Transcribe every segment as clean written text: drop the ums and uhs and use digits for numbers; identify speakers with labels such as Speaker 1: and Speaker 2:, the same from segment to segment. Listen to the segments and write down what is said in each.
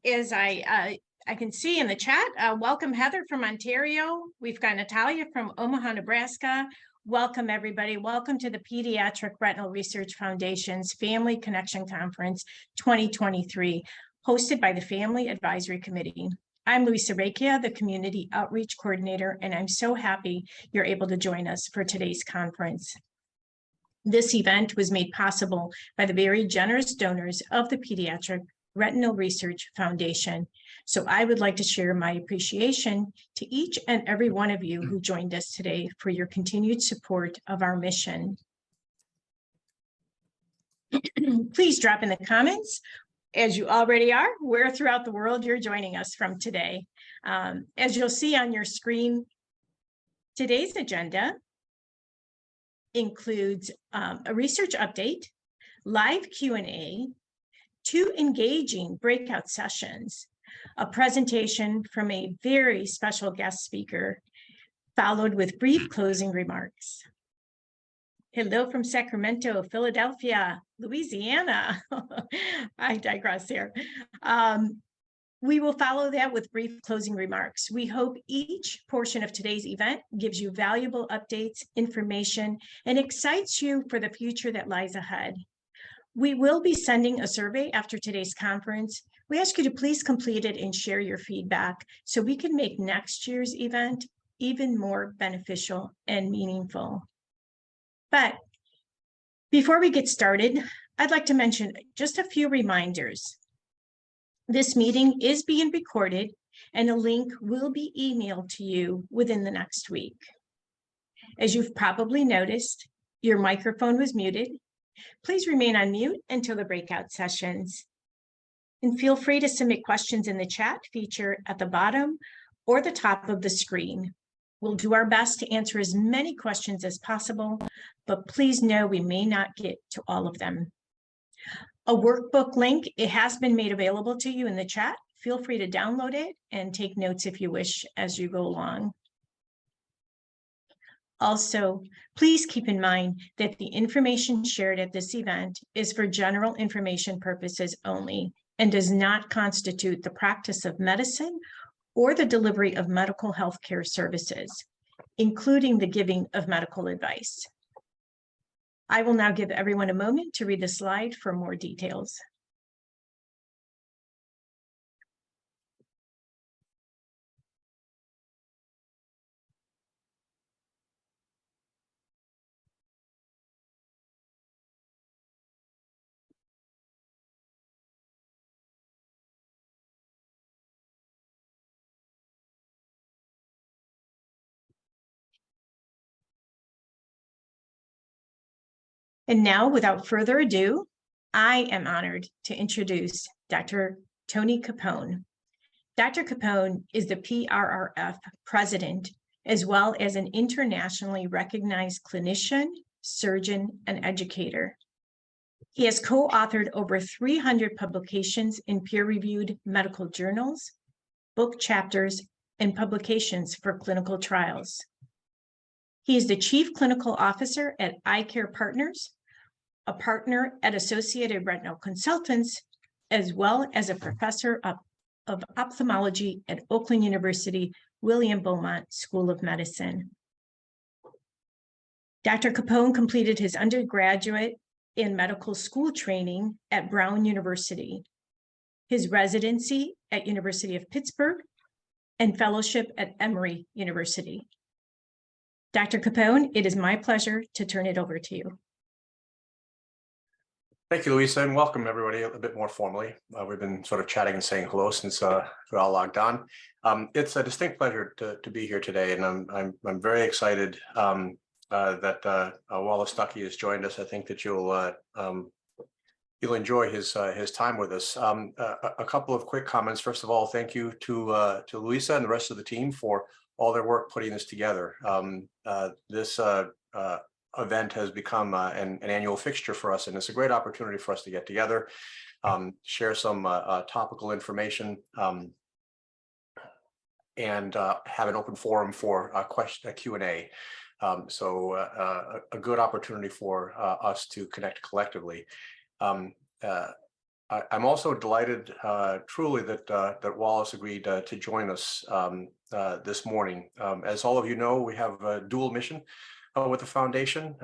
Speaker 1: as I can see in the chat, welcome Heather from Ontario. We've got Natalia from Omaha, Nebraska. Welcome everybody. Welcome to the Pediatric Retinal Research Foundation's Family Connection Conference 2023, hosted by the Family Advisory Committee. I'm Luisa Requia, the Community Outreach Coordinator, and I'm so happy you're able to join us for today's conference. This event was made possible by the very generous donors of the Pediatric Retinal Research Foundation. So I would like to share my appreciation to each and every one of you who joined us today for your continued support of our mission. Please drop in the comments, as you already are, where throughout the world you're joining us from today. As you'll see on your screen, today's agenda includes a research update, live Q&A, 2 engaging breakout sessions, a presentation from a very special guest speaker, followed with brief closing remarks. Hello from Sacramento, Philadelphia, Louisiana. I digress here. We will follow that with brief closing remarks. We hope each portion of today's event gives you valuable updates, information, and excites you for the future that lies ahead. We will be sending a survey after today's conference. We ask you to please complete it and share your feedback so we can make next year's event even more beneficial and meaningful. But before we get started, I'd like to mention just a few reminders. This meeting is being recorded and a link will be emailed to you within the next week. As you've probably noticed, your microphone was muted. Please remain on mute until the breakout sessions. And feel free to submit questions in the chat feature at the bottom or the top of the screen. We'll do our best to answer as many questions as possible, but please know we may not get to all of them. A workbook link, it has been made available to you in the chat. Feel free to download it and take notes if you wish as you go along. Also, please keep in mind that the information shared at this event is for general information purposes only and does not constitute the practice of medicine or the delivery of medical health care services, including the giving of medical advice. I will now give everyone a moment to read the slide for more details. And now, without further ado, I am honored to introduce Dr. Tony Capone. Dr. Capone is the PRRF president, as well as an internationally recognized clinician, surgeon, and educator. He has co-authored over 300 publications in peer-reviewed medical journals, book chapters, and publications for clinical trials. He is the Chief Clinical Officer at Eye Care Partners, a partner at Associated Retinal Consultants, as well as a professor of ophthalmology at Oakland University William Beaumont School of Medicine. Dr. Capone completed his undergraduate in medical school training at Brown University, his residency at University of Pittsburgh, and fellowship at Emory University. Dr. Capone, it is my pleasure to turn it over to you.
Speaker 2: Thank you, Louisa, and welcome everybody a bit more formally. We've been sort of chatting and saying hello since we're all logged on. It's a distinct pleasure to be here today, and I'm very excited that Wallace Stuckey has joined us. I think that you'll enjoy his time with us. A couple of quick comments. First of all, thank you to Louisa and the rest of the team for all their work putting this together. This event has become an annual fixture for us, and it's a great opportunity for us to get together, share some topical information, and have an open forum for a Q&A. So a good opportunity for us to connect collectively. I'm also delighted, truly, that Wallace agreed to join us this morning. As all of you know, we have a dual mission with the foundation.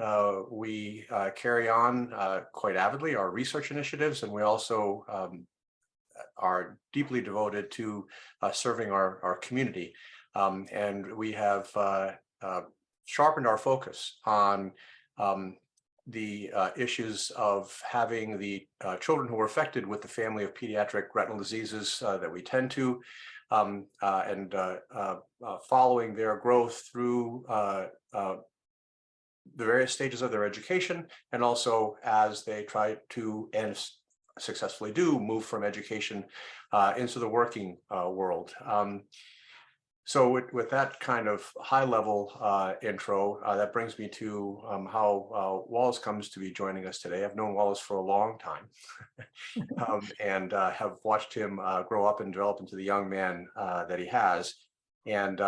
Speaker 2: We carry on quite avidly our research initiatives, and we also are deeply devoted to serving our community. And we have sharpened our focus on the issues of having the children who are affected with the family of pediatric retinal diseases that we tend to, and following their growth through the various stages of their education, and also as they try to, and successfully do, move from education into the working world. So with that kind of high-level intro, that brings me to how Wallace comes to be joining us today. I've known Wallace for a long time and have watched him grow up and develop into the young man that he has. And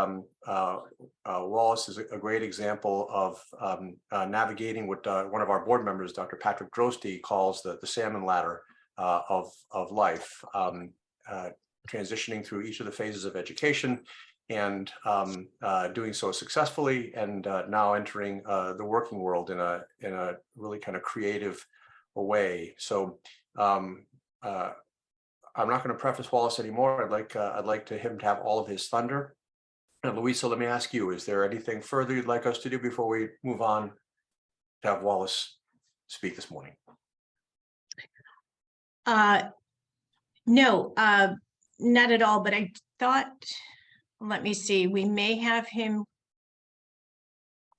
Speaker 2: Wallace is a great example of navigating what one of our board members, Dr. Patrick Drosty, calls the salmon ladder of life, transitioning through each of the phases of education, and doing so successfully, and now entering the working world in a really kind of creative way. So I'm not going to preface Wallace anymore. I'd like him to have all of his thunder. And Louisa, let me ask you: is there anything further you'd like us to do before we move on to have Wallace speak this morning?
Speaker 1: No, not at all. But I thought, let me see, we may have him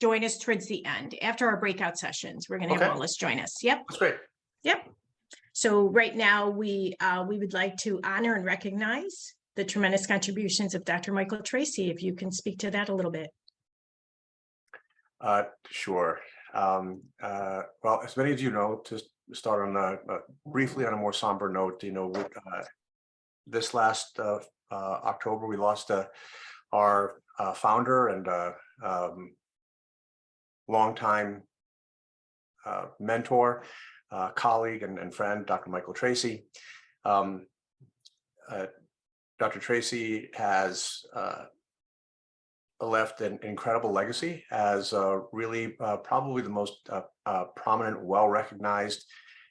Speaker 1: join us towards the end after our breakout sessions. We're going to have Wallace join us. Yep.
Speaker 2: That's great.
Speaker 1: Yep. So right now we would like to honor and recognize the tremendous contributions of Dr. Michael Tracy. If you can speak to that a little bit.
Speaker 2: Sure. Well, as many of you know, to start on briefly on a more somber note, this last October, we lost our founder and longtime mentor, colleague, and friend, Dr. Michael Tracy. Dr. Tracy has left an incredible legacy as really probably the most prominent, well-recognized,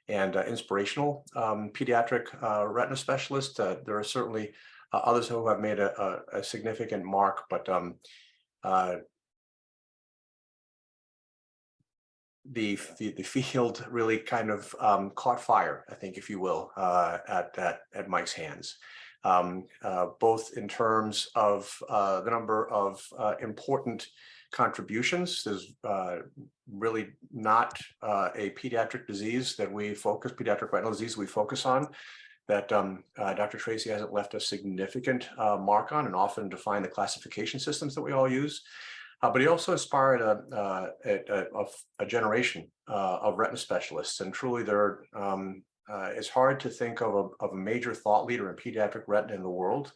Speaker 2: and inspirational pediatric retina specialist. There are certainly others who have made a significant mark, but the field really kind of caught fire, I think, if you will, at Mike's hands. Both in terms of the number of important contributions. There's really not a pediatric disease that we focus, pediatric retinal disease we focus on, that Dr. Tracy hasn't left a significant mark on, and often define the classification systems that we all use. But he also inspired a generation of retina specialists, and truly there it's hard to think of a major thought leader in pediatric retina in the world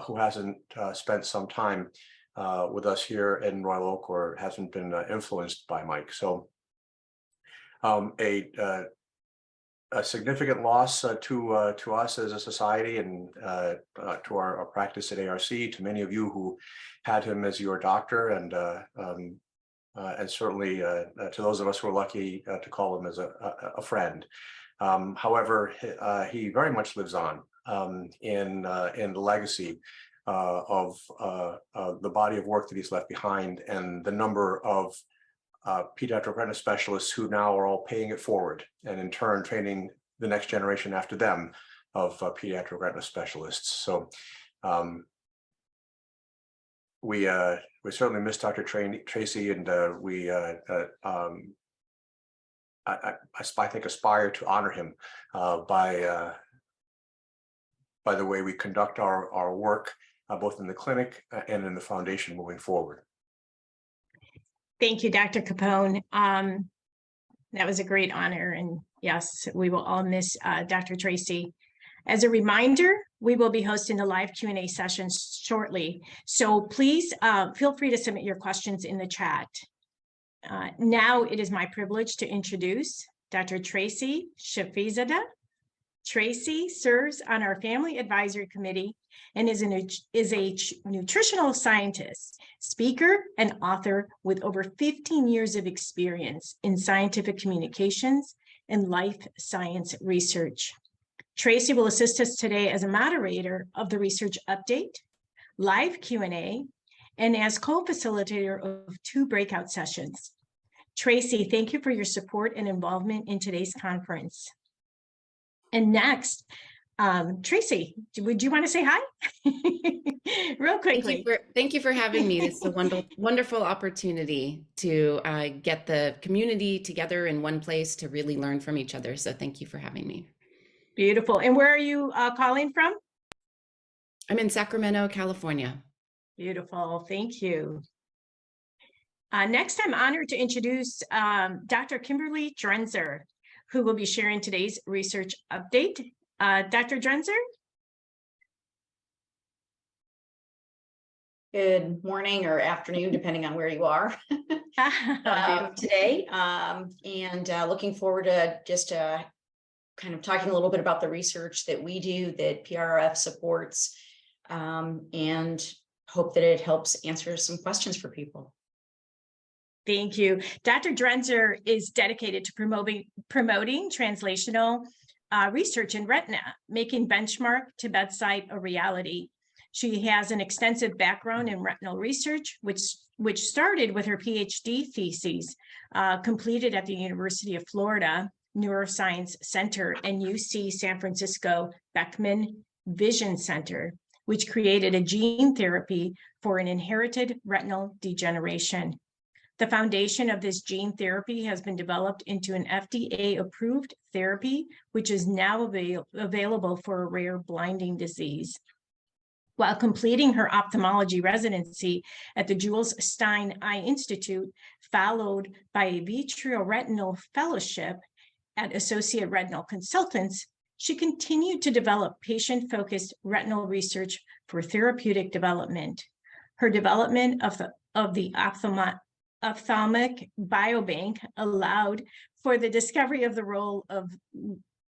Speaker 2: who hasn't spent some time with us here in Royal Oak, or hasn't been influenced by Mike. So a significant loss to us as a society, and to our practice at ARC, to many of you who had him as your doctor, and certainly to those of us who are lucky to call him as a friend. However, he very much lives on in the legacy of the body of work that he's left behind, and the number of pediatric retina specialists who now are all paying it forward, and in turn training the next generation after them of pediatric retina specialists. So we certainly miss Dr. Tracy, and I think aspire to honor him by the way we conduct our work, both in the clinic and in the foundation moving forward.
Speaker 1: Thank you, Dr. Capone. That was a great honor, and yes, we will all miss Dr. Tracy. As a reminder, we will be hosting a live Q&A session shortly, so please feel free to submit your questions in the chat. Now it is my privilege to introduce Dr. Tracy Shafizadeh, Tracy serves on our Family Advisory Committee and is a nutritional scientist, speaker, and author with over 15 years of experience in scientific communications and life science research. Tracy will assist us today as a moderator of the research update, live Q&A, and as co-facilitator of 2 breakout sessions. Tracy, thank you for your support and involvement in today's conference. And next, Tracy, would you want to say hi? Real quickly.
Speaker 3: Thank you for having me. It's a wonderful opportunity to get the community together in one place to really learn from each other. So thank you for having me.
Speaker 1: Beautiful. And where are you calling from?
Speaker 3: I'm in Sacramento, California.
Speaker 1: Beautiful. Thank you. Next, I'm honored to introduce Dr. Kimberly Drenzer, who will be sharing today's research update. Dr. Drenzer?
Speaker 4: Good morning or afternoon, depending on where you are today. And looking forward to just kind of talking a little bit about the research that we do, that PRRF supports, and hope that it helps answer some questions for people.
Speaker 1: Thank you. Dr. Drenzer is dedicated to promoting translational research in retina, making benchmark to bedside a reality. She has an extensive background in retinal research, which started with her PhD thesis, completed at the University of Florida Neuroscience Center and UC San Francisco Beckman Vision Center, which created a gene therapy for an inherited retinal degeneration. The foundation of this gene therapy has been developed into an FDA-approved therapy, which is now available for a rare blinding disease. While completing her ophthalmology residency at the Jules Stein Eye Institute, followed by a vitreoretinal fellowship at Associate Retinal Consultants, she continued to develop patient-focused retinal research for therapeutic development. Her development of the ophthalmic biobank allowed for the discovery of the role of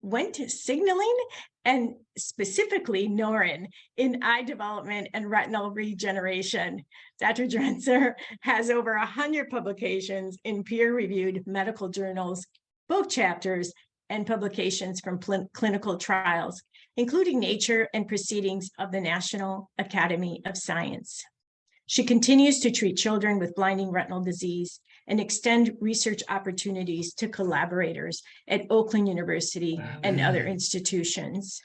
Speaker 1: Wnt signaling and specifically Norrin in eye development and retinal regeneration. Dr. Drenzer has over 100 publications in peer-reviewed medical journals, book chapters, and publications from clinical trials, including Nature and Proceedings of the National Academy of Science. She continues to treat children with blinding retinal disease and extend research opportunities to collaborators at Oakland University and other institutions.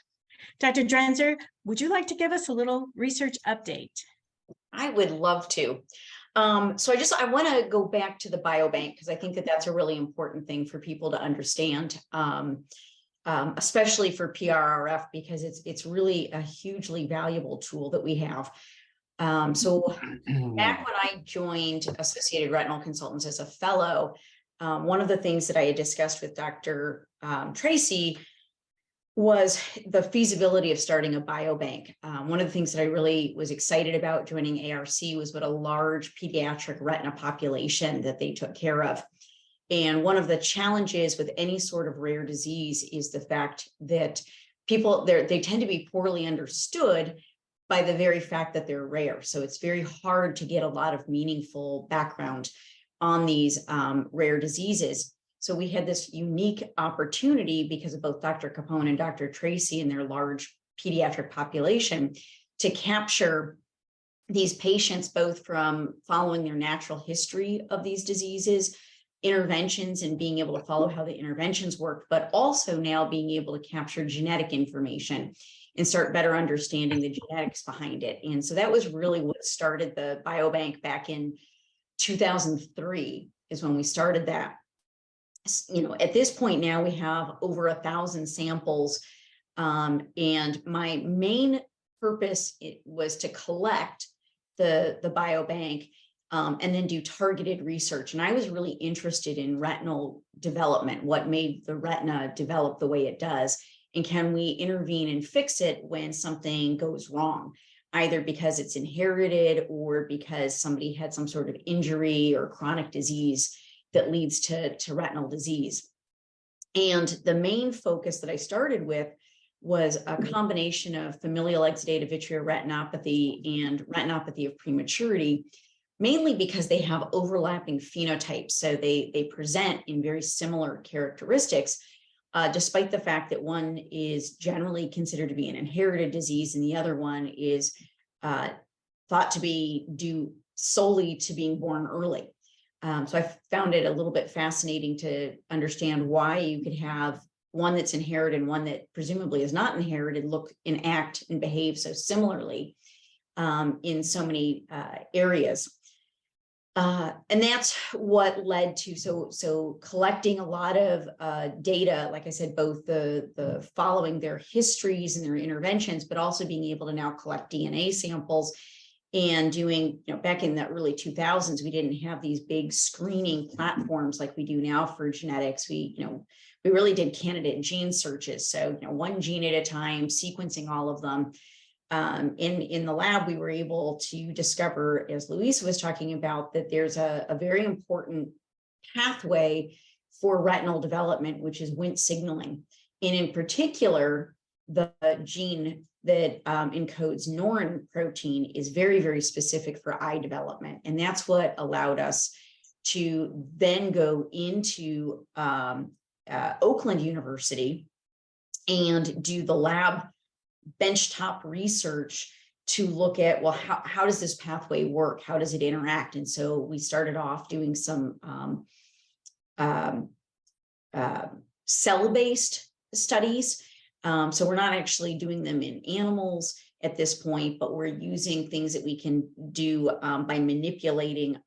Speaker 1: Dr. Drenzer, would you like to give us a little research update?
Speaker 4: I would love to. So I want to go back to the biobank because I think that that's a really important thing for people to understand, especially for PRRF, because it's really a hugely valuable tool that we have. So back when I joined Associated Retinal Consultants as a fellow, one of the things that I had discussed with Dr. Tracy was the feasibility of starting a biobank. One of the things that I really was excited about joining ARC was what a large pediatric retina population that they took care of. And one of the challenges with any sort of rare disease is the fact that people, they tend to be poorly understood by the very fact that they're rare. So it's very hard to get a lot of meaningful background on these rare diseases. So we had this unique opportunity because of both Dr. Capone and Dr. Tracy and their large pediatric population to capture these patients, both from following their natural history of these diseases, interventions, and being able to follow how the interventions work, but also now being able to capture genetic information and start better understanding the genetics behind it. And so that was really what started the biobank back in 2003 is when we started that. You know, at this point now we have over 1,000 samples. And my main purpose was to collect the biobank and then do targeted research. And I was really interested in retinal development, what made the retina develop the way it does. And can we intervene and fix it when something goes wrong, either because it's inherited or because somebody had some sort of injury or chronic disease that leads to retinal disease. And the main focus that I started with was a combination of familial exudative vitreoretinopathy and retinopathy of prematurity, mainly because they have overlapping phenotypes. So they present in very similar characteristics, despite the fact that one is generally considered to be an inherited disease and the other one is thought to be due solely to being born early. So I found it a little bit fascinating to understand why you could have one that's inherited and one that presumably is not inherited look and act and behave so similarly in so many areas. And that's what led to, so collecting a lot of data, like I said, both the following their histories and their interventions, but also being able to now collect DNA samples and doing, back in the early 2000s, we didn't have these big screening platforms like we do now for genetics. We really did candidate gene searches. So, one gene at a time, sequencing all of them. In the lab, we were able to discover, as Louisa was talking about, that there's a very important pathway for retinal development, which is Wnt signaling. And in particular, the gene that encodes Norrin protein is very, very specific for eye development. And that's what allowed us to then go into Oakland University and do the lab benchtop research to look at, well, how does this pathway work? How does it interact? And so we started off doing some cell-based studies. So we're not actually doing them in animals at this point, but we're using things that we can do by manipulating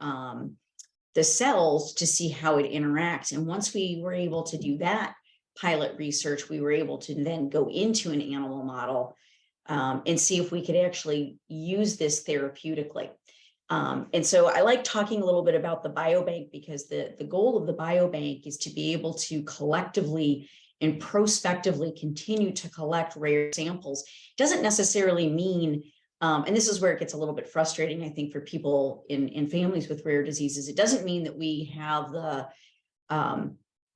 Speaker 4: the cells to see how it interacts. And once we were able to do that pilot research, we were able to then go into an animal model and see if we could actually use this therapeutically. And so I like talking a little bit about the biobank, because the goal of the biobank is to be able to collectively and prospectively continue to collect rare samples. Doesn't necessarily mean, and this is where it gets a little bit frustrating, I think, for people in families with rare diseases. It doesn't mean that we have the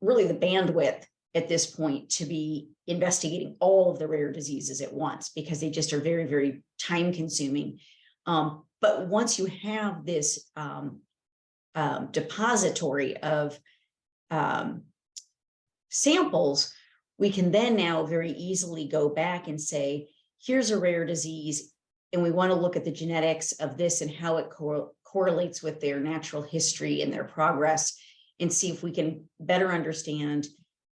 Speaker 4: really the bandwidth at this point to be investigating all of the rare diseases at once, because they just are very, very time consuming. But once you have this depository of samples, we can then now very easily go back and say, here's a rare disease, and we want to look at the genetics of this and how it correlates with their natural history and their progress, and see if we can better understand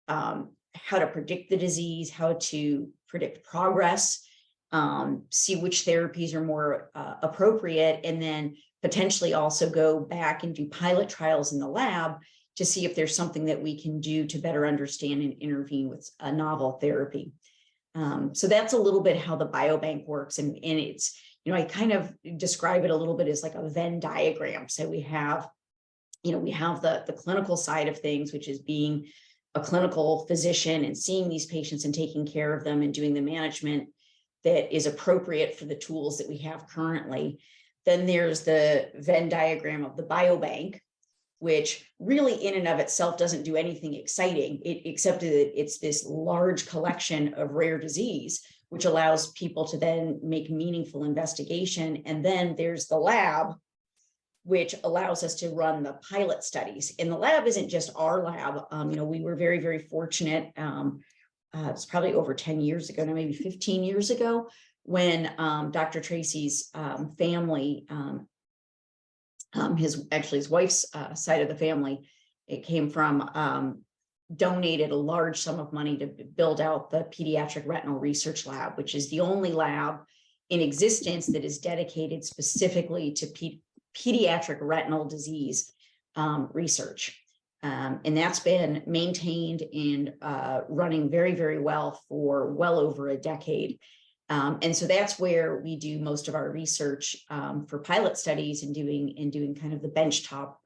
Speaker 4: how to predict the disease, how to predict progress, see which therapies are more appropriate, and then potentially also go back and do pilot trials in the lab to see if there's something that we can do to better understand and intervene with a novel therapy. So that's a little bit how the biobank works. And it's, I kind of describe it a little bit as like a Venn diagram. So we have, we have the clinical side of things, which is being a clinical physician and seeing these patients and taking care of them and doing the management that is appropriate for the tools that we have currently. Then there's the Venn diagram of the biobank, which really in and of itself doesn't do anything exciting, except that it's this large collection of rare disease, which allows people to then make meaningful investigation. And then there's the lab, which allows us to run the pilot studies. And the lab isn't just our lab. We were very, very fortunate. It's probably over 10 years ago, now maybe 15 years ago, when Dr. Tracy's family, his wife's side of the family, it came from, donated a large sum of money to build out the Pediatric Retinal Research Lab, which is the only lab in existence that is dedicated specifically to pediatric retinal disease research. And that's been maintained and running very, very well for well over a decade. And so that's where we do most of our research for pilot studies and doing kind of the benchtop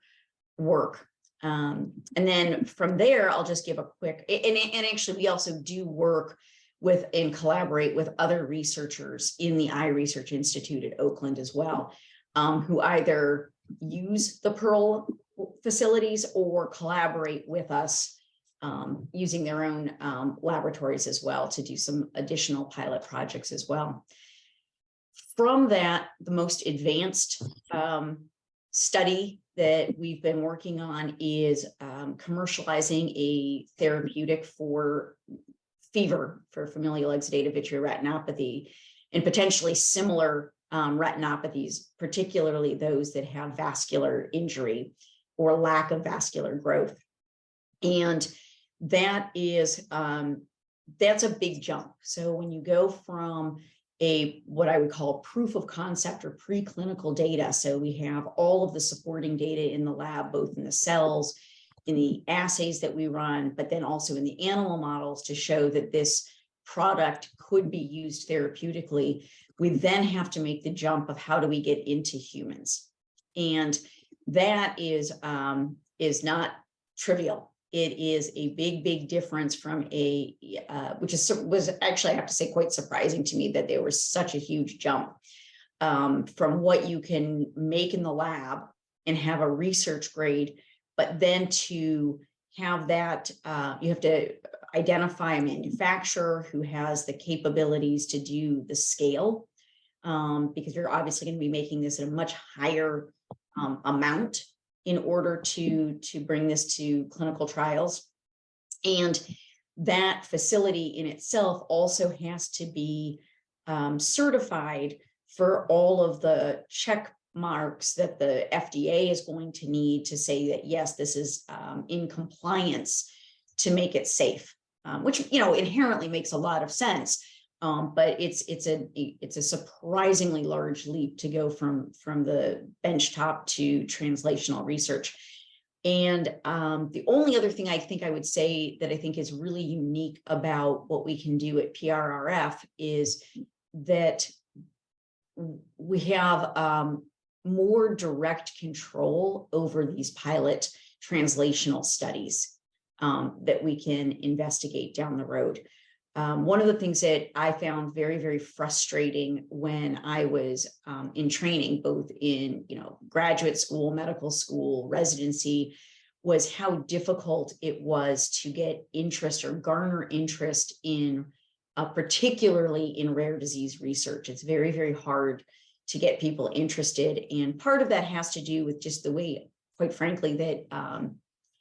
Speaker 4: work. And then from there, I'll just give a quick, and actually we also do work with and collaborate with other researchers in the Eye Research Institute at Oakland as well, who either use the Pearl facilities or collaborate with us using their own laboratories as well to do some additional pilot projects as well. From that, the most advanced study that we've been working on is commercializing a therapeutic for fever, for familial exudative vitreoretinopathy, and potentially similar retinopathies, particularly those that have vascular injury or lack of vascular growth. And that is, that's a big jump. So when you go from what I would call proof of concept or preclinical data, so we have all of the supporting data in the lab, both in the cells, in the assays that we run, but then also in the animal models to show that this product could be used therapeutically. We then have to make the jump of how do we get into humans, and that is not trivial. It is a big difference from was actually, I have to say, quite surprising to me that there was such a huge jump from what you can make in the lab and have a research grade, but then to have that, you have to identify a manufacturer who has the capabilities to do the scale, because you're obviously going to be making this at a much higher amount in order to bring this to clinical trials. And that facility in itself also has to be certified for all of the check marks that the FDA is going to need to say that, yes, this is in compliance to make it safe, which, you know, inherently makes a lot of sense. But it's a surprisingly large leap to go from the benchtop to translational research. And the only other thing I think I would say that I think is really unique about what we can do at PRRF is that we have more direct control over these pilot translational studies that we can investigate down the road. One of the things that I found very frustrating when I was in training, both in graduate school, medical school, residency, was how difficult it was to get interest or garner interest in, particularly in rare disease research. It's very hard to get people interested, and part of that has to do with just the way, quite frankly, that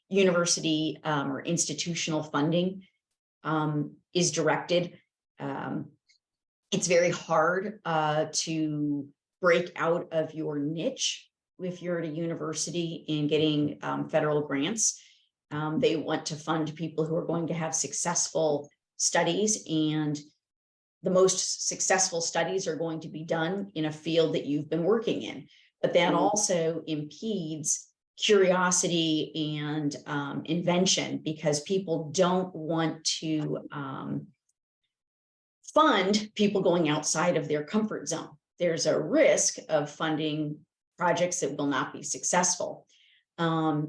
Speaker 4: university or institutional funding is directed. It's very hard to break out of your niche if you're at a university in getting federal grants. They want to fund people who are going to have successful studies, and the most successful studies are going to be done in a field that you've been working in. But that also impedes curiosity and invention, because people don't want to fund people going outside of their comfort zone. There's a risk of funding projects that will not be successful.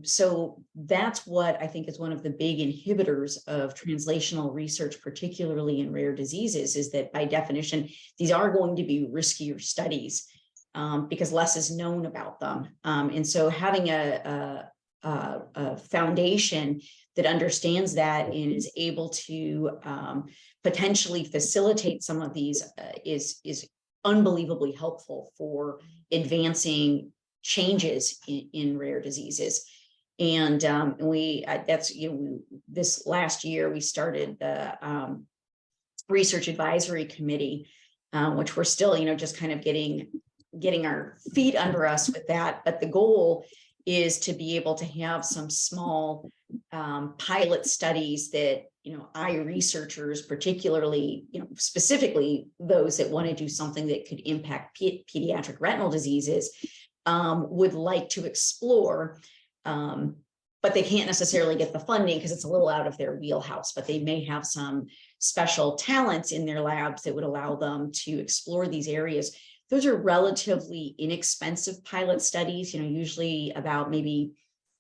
Speaker 4: So that's what I think is one of the big inhibitors of translational research, particularly in rare diseases, is that by definition, these are going to be riskier studies because less is known about them. And so having a foundation that understands that and is able to potentially facilitate some of these is unbelievably helpful for advancing changes in rare diseases. And this last year we started the Research Advisory Committee, which we're still just kind of getting our feet under us with that. But the goal is to be able to have some small pilot studies that eye researchers, particularly specifically those that want to do something that could impact pediatric retinal diseases, would like to explore, but they can't necessarily get the funding because it's a little out of their wheelhouse. But they may have some special talents in their labs that would allow them to explore these areas. Those are relatively inexpensive pilot studies, usually about maybe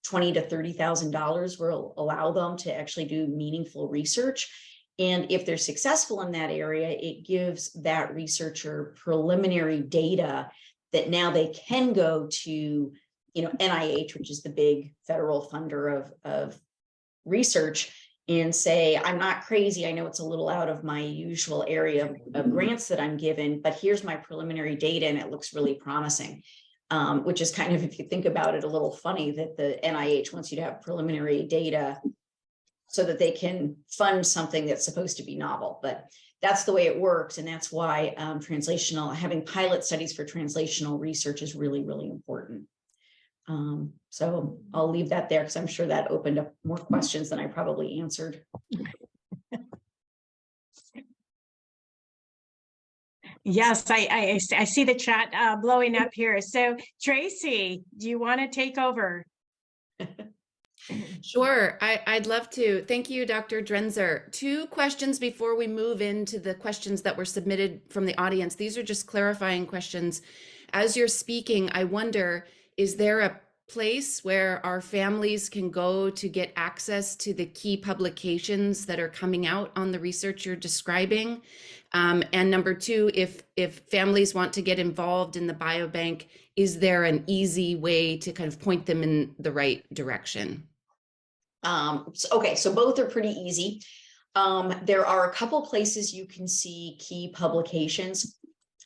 Speaker 4: $20,000 to $30,000 will allow them to actually do meaningful research. And if they're successful in that area, it gives that researcher preliminary data that now they can go to, NIH, which is the big federal funder of research, and say, I'm not crazy. I know it's a little out of my usual area of grants that I'm given, but here's my preliminary data and it looks really promising. Which is kind of, if you think about it, a little funny that the NIH wants you to have preliminary data so that they can fund something that's supposed to be novel. But that's the way it works. And that's why having pilot studies for translational research is really, really important. So I'll leave that there because I'm sure that opened up more questions than I probably answered.
Speaker 1: Yes, I see the chat blowing up here. So Tracy, do you want to take over?
Speaker 3: Sure, I'd love to. Thank you, Dr. Drenzer. 2 questions before we move into the questions that were submitted from the audience. These are just clarifying questions. As you're speaking, I wonder, is there a place where our families can go to get access to the key publications that are coming out on the research you're describing? And number 2, if families want to get involved in the biobank, is there an easy way to kind of point them in the right direction?
Speaker 4: Okay, so both are pretty easy. There are a couple places you can see key publications.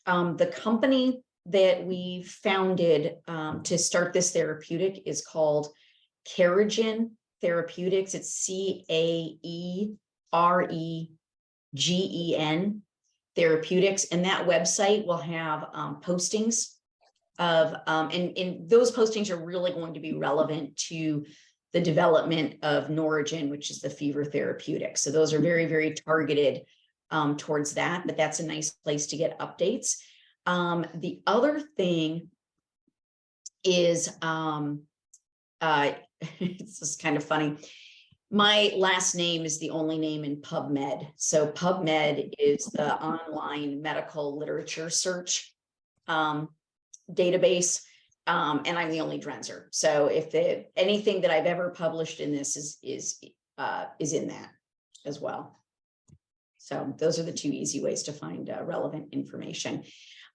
Speaker 4: The company that we founded to start this therapeutic is called Caregen Therapeutics. It's CAREGEN Therapeutics, and that website will have postings of, and those postings are really going to be relevant to the development of Norigen, which is the fever therapeutic. So those are very, very targeted towards that, but that's a nice place to get updates. The other thing is, it's just kind of funny. My last name is the only name in PubMed. So PubMed is the online medical literature search database. And I'm the only Drenzer. So if anything that I've ever published in this is in that as well. So those are the 2 easy ways to find relevant information.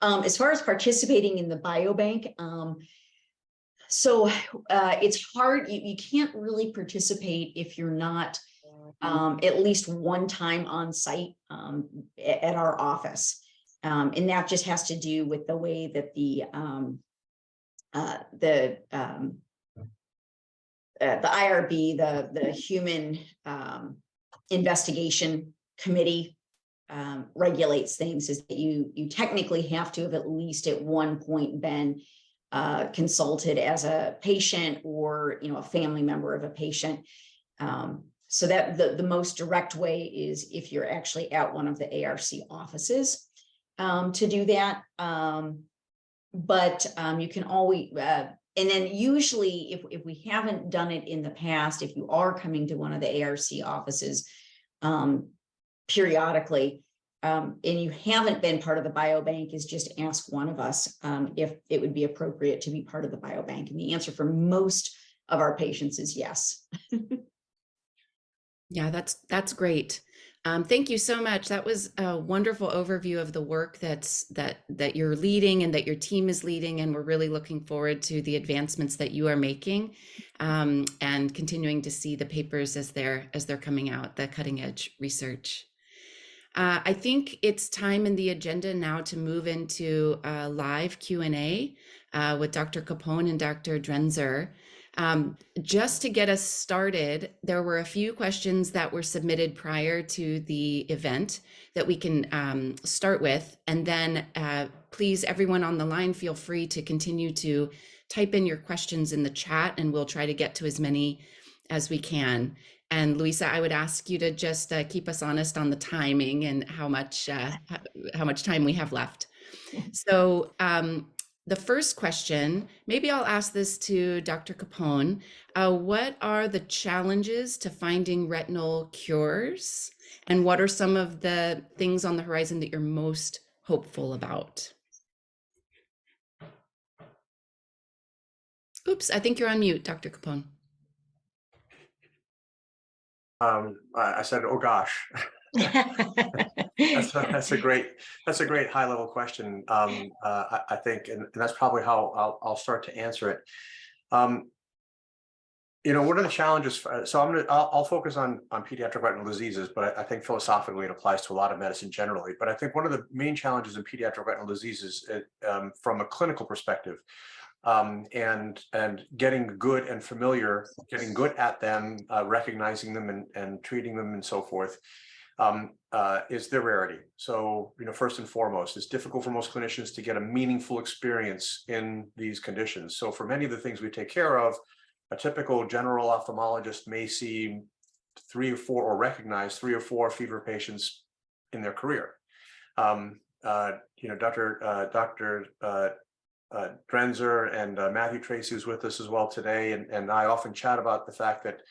Speaker 4: As far as participating in the biobank, it's hard. You can't really participate if you're not at least one time on site at our office. And that just has to do with the way that the IRB, the Human Investigation Committee, regulates things, is that you technically have to have at least at one point been consulted as a patient or a family member of a patient. So that the most direct way is if you're actually at one of the ARC offices to do that. But you can always, and then usually if we haven't done it in the past, if you are coming to one of the ARC offices periodically, and you haven't been part of the biobank, is just ask one of us if it would be appropriate to be part of the biobank. And the answer for most of our patients is yes.
Speaker 3: Yeah, that's great. Thank you so much. That was a wonderful overview of the work that you're leading and that your team is leading, and we're really looking forward to the advancements that you are making, and continuing to see the papers as they're coming out, the cutting edge research. I think it's time in the agenda now to move into a live Q&A with Dr. Capone and Dr. Drenzer. Just to get us started, there were a few questions that were submitted prior to the event that we can start with. And then please, everyone on the line, feel free to continue to type in your questions in the chat, and we'll try to get to as many as we can. And Luisa, I would ask you to just keep us honest on the timing and how much time we have left. So the first question, maybe I'll ask this to Dr. Capone. What are the challenges to finding retinal cures? And what are some of the things on the horizon that you're most hopeful about? Oops, I think you're on mute, Dr. Capone.
Speaker 2: I said, oh gosh. That's a great high level question. I think, and that's probably how I'll start to answer it. One of the challenges, I'll focus on pediatric retinal diseases, but I think philosophically it applies to a lot of medicine generally. But I think one of the main challenges in pediatric retinal diseases, from a clinical perspective, and getting good and familiar, getting good at them, recognizing them and treating them and so forth, is their rarity. So, first and foremost, it's difficult for most clinicians to get a meaningful experience in these conditions. So for many of the things we take care of, a typical general ophthalmologist may see 3 or 4 or recognize 3 or 4 fever patients in their career. Dr. Drenzer and Matthew Tracy is with us as well today, and I often chat about the fact that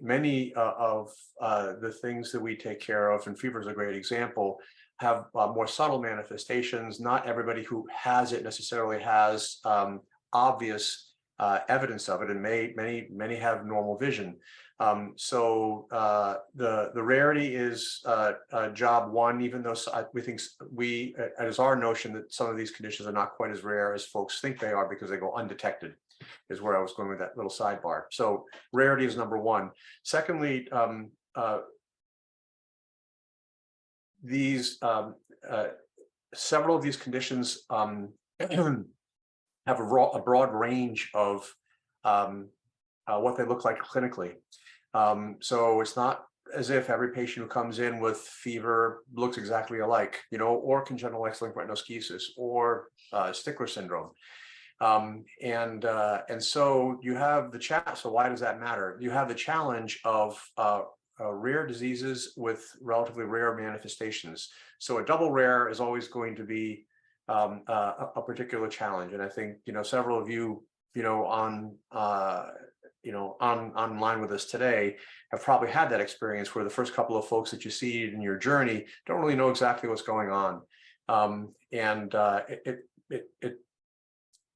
Speaker 2: many of the things that we take care of, and fever is a great example, have more subtle manifestations. Not everybody who has it necessarily has obvious evidence of it, and many have normal vision. So the rarity is job one, even though it is our notion that some of these conditions are not quite as rare as folks think they are because they go undetected, is where I was going with that little sidebar. So rarity is number one. Secondly, several of these conditions have a broad range of what they look like clinically. So it's not as if every patient who comes in with fever looks exactly alike, or congenital X-linked retinoschisis or Stickler syndrome. And so you have the challenge. So why does that matter? You have the challenge of rare diseases with relatively rare manifestations. So a double rare is always going to be a particular challenge. And I think, several of you, online with us today have probably had that experience where the first couple of folks that you see in your journey don't really know exactly what's going on.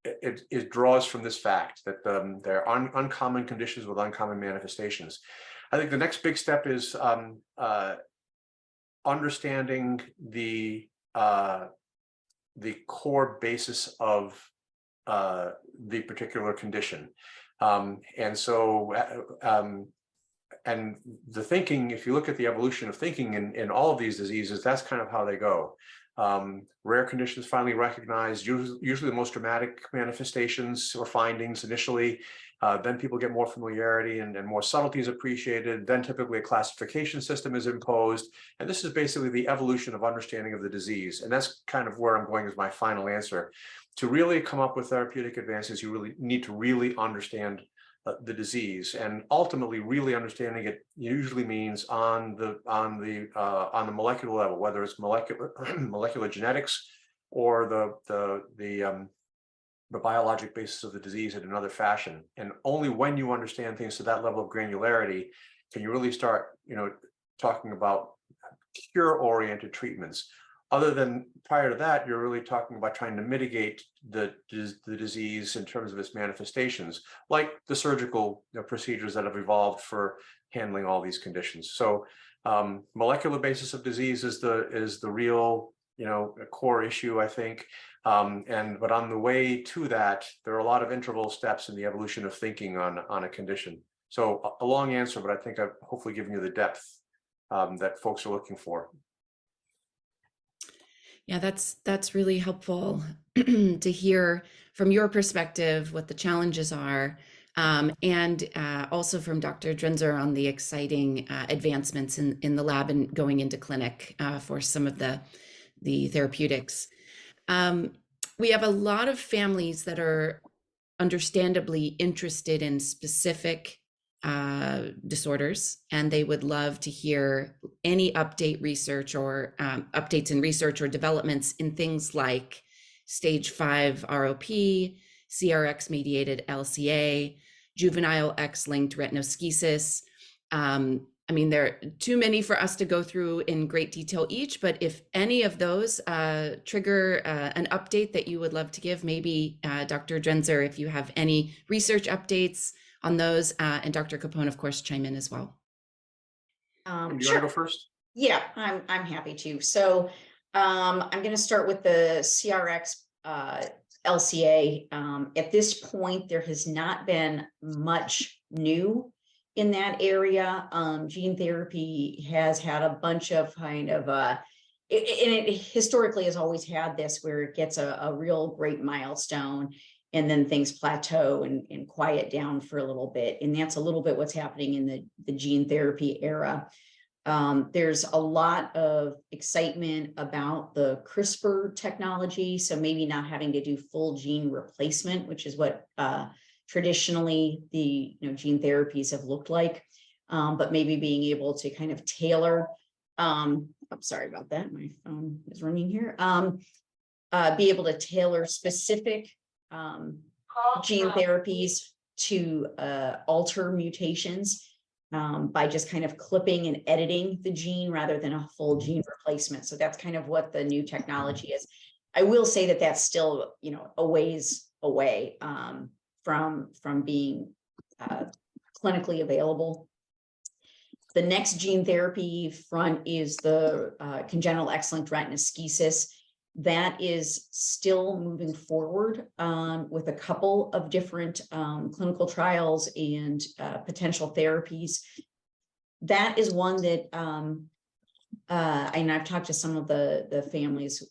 Speaker 2: It draws from this fact that there are uncommon conditions with uncommon manifestations. I think the next big step is understanding the core basis of the particular condition. And the thinking, if you look at the evolution of thinking in all of these diseases, that's kind of how they go. Rare conditions finally recognized, usually the most dramatic manifestations or findings initially, then people get more familiarity and more subtleties appreciated, then typically a classification system is imposed. And this is basically the evolution of understanding of the disease. And that's kind of where I'm going as my final answer. To really come up with therapeutic advances, you really need to really understand the disease, and ultimately really understanding it usually means on the molecular level, whether it's molecular genetics or the biologic basis of the disease in another fashion. And only when you understand things to that level of granularity can you really start, talking about cure-oriented treatments. Other than prior to that, you're really talking about trying to mitigate the disease in terms of its manifestations, like the surgical procedures that have evolved for handling all these conditions. So molecular basis of disease is the real core issue, I think. But on the way to that, there are a lot of interval steps in the evolution of thinking on a condition. So a long answer, but I think I've hopefully given you the depth that folks are looking for.
Speaker 3: Yeah, that's really helpful to hear from your perspective what the challenges are, and also from Dr. Drenzer on the exciting advancements in the lab and going into clinic for some of the therapeutics. We have a lot of families that are understandably interested in specific disorders, and they would love to hear any updates in research or developments in things like stage 5 ROP, CRX mediated LCA, juvenile X-linked retinoschisis. There are too many for us to go through in great detail each, but if any of those trigger an update that you would love to give, maybe Dr. Drenzer, if you have any research updates on those, and Dr. Capone, of course, chime in as well.
Speaker 2: You want
Speaker 4: Sure.
Speaker 2: to go first?
Speaker 4: Yeah, I'm happy to. So I'm going to start with the CRX LCA. At this point, there has not been much new in that area. Gene therapy has had a bunch of kind of, and it historically has always had this where it gets a real great milestone and then things plateau and quiet down for a little bit. And that's a little bit what's happening in the gene therapy era. There's a lot of excitement about the CRISPR technology. So maybe not having to do full gene replacement, which is what traditionally the gene therapies have looked like, but maybe being able to kind of tailor, I'm sorry about that, my phone is ringing here, be able to tailor specific gene therapies to alter mutations by just kind of clipping and editing the gene rather than a full gene replacement. So that's kind of what the new technology is. I will say that that's still, a ways away from being clinically available. The next gene therapy front is the congenital X-linked retinoschisis. That is still moving forward with a couple of different clinical trials and potential therapies. That is one that, and I've talked to some of the families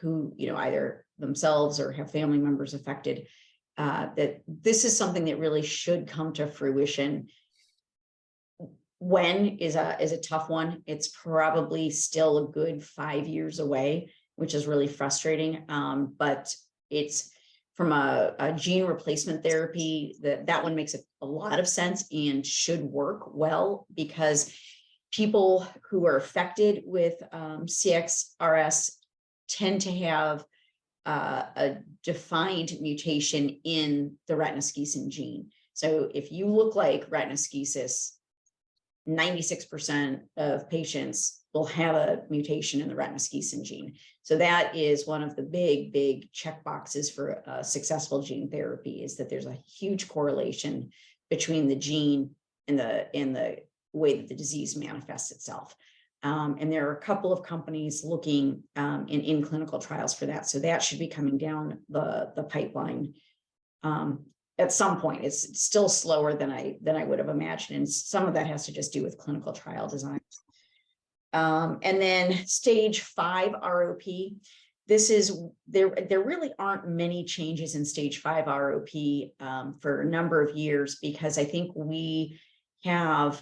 Speaker 4: who, either themselves or have family members affected, that this is something that really should come to fruition. When is a tough one. It's probably still a good 5 years away, which is really frustrating. But it's from a gene replacement therapy, that one makes a lot of sense and should work well, because people who are affected with CXRS tend to have a defined mutation in the retinoschisin gene. So if you look like retinoschisis, 96% of patients will have a mutation in the retinoschisin gene. So that is one of the big check boxes for a successful gene therapy, is that there's a huge correlation between the gene and the way that the disease manifests itself. And there are a couple of companies looking in clinical trials for that. So that should be coming down the pipeline at some point. It's still slower than I would have imagined. And some of that has to just do with clinical trial design. And then stage 5 ROP. This is, there really aren't many changes in stage 5 ROP for a number of years, because I think we have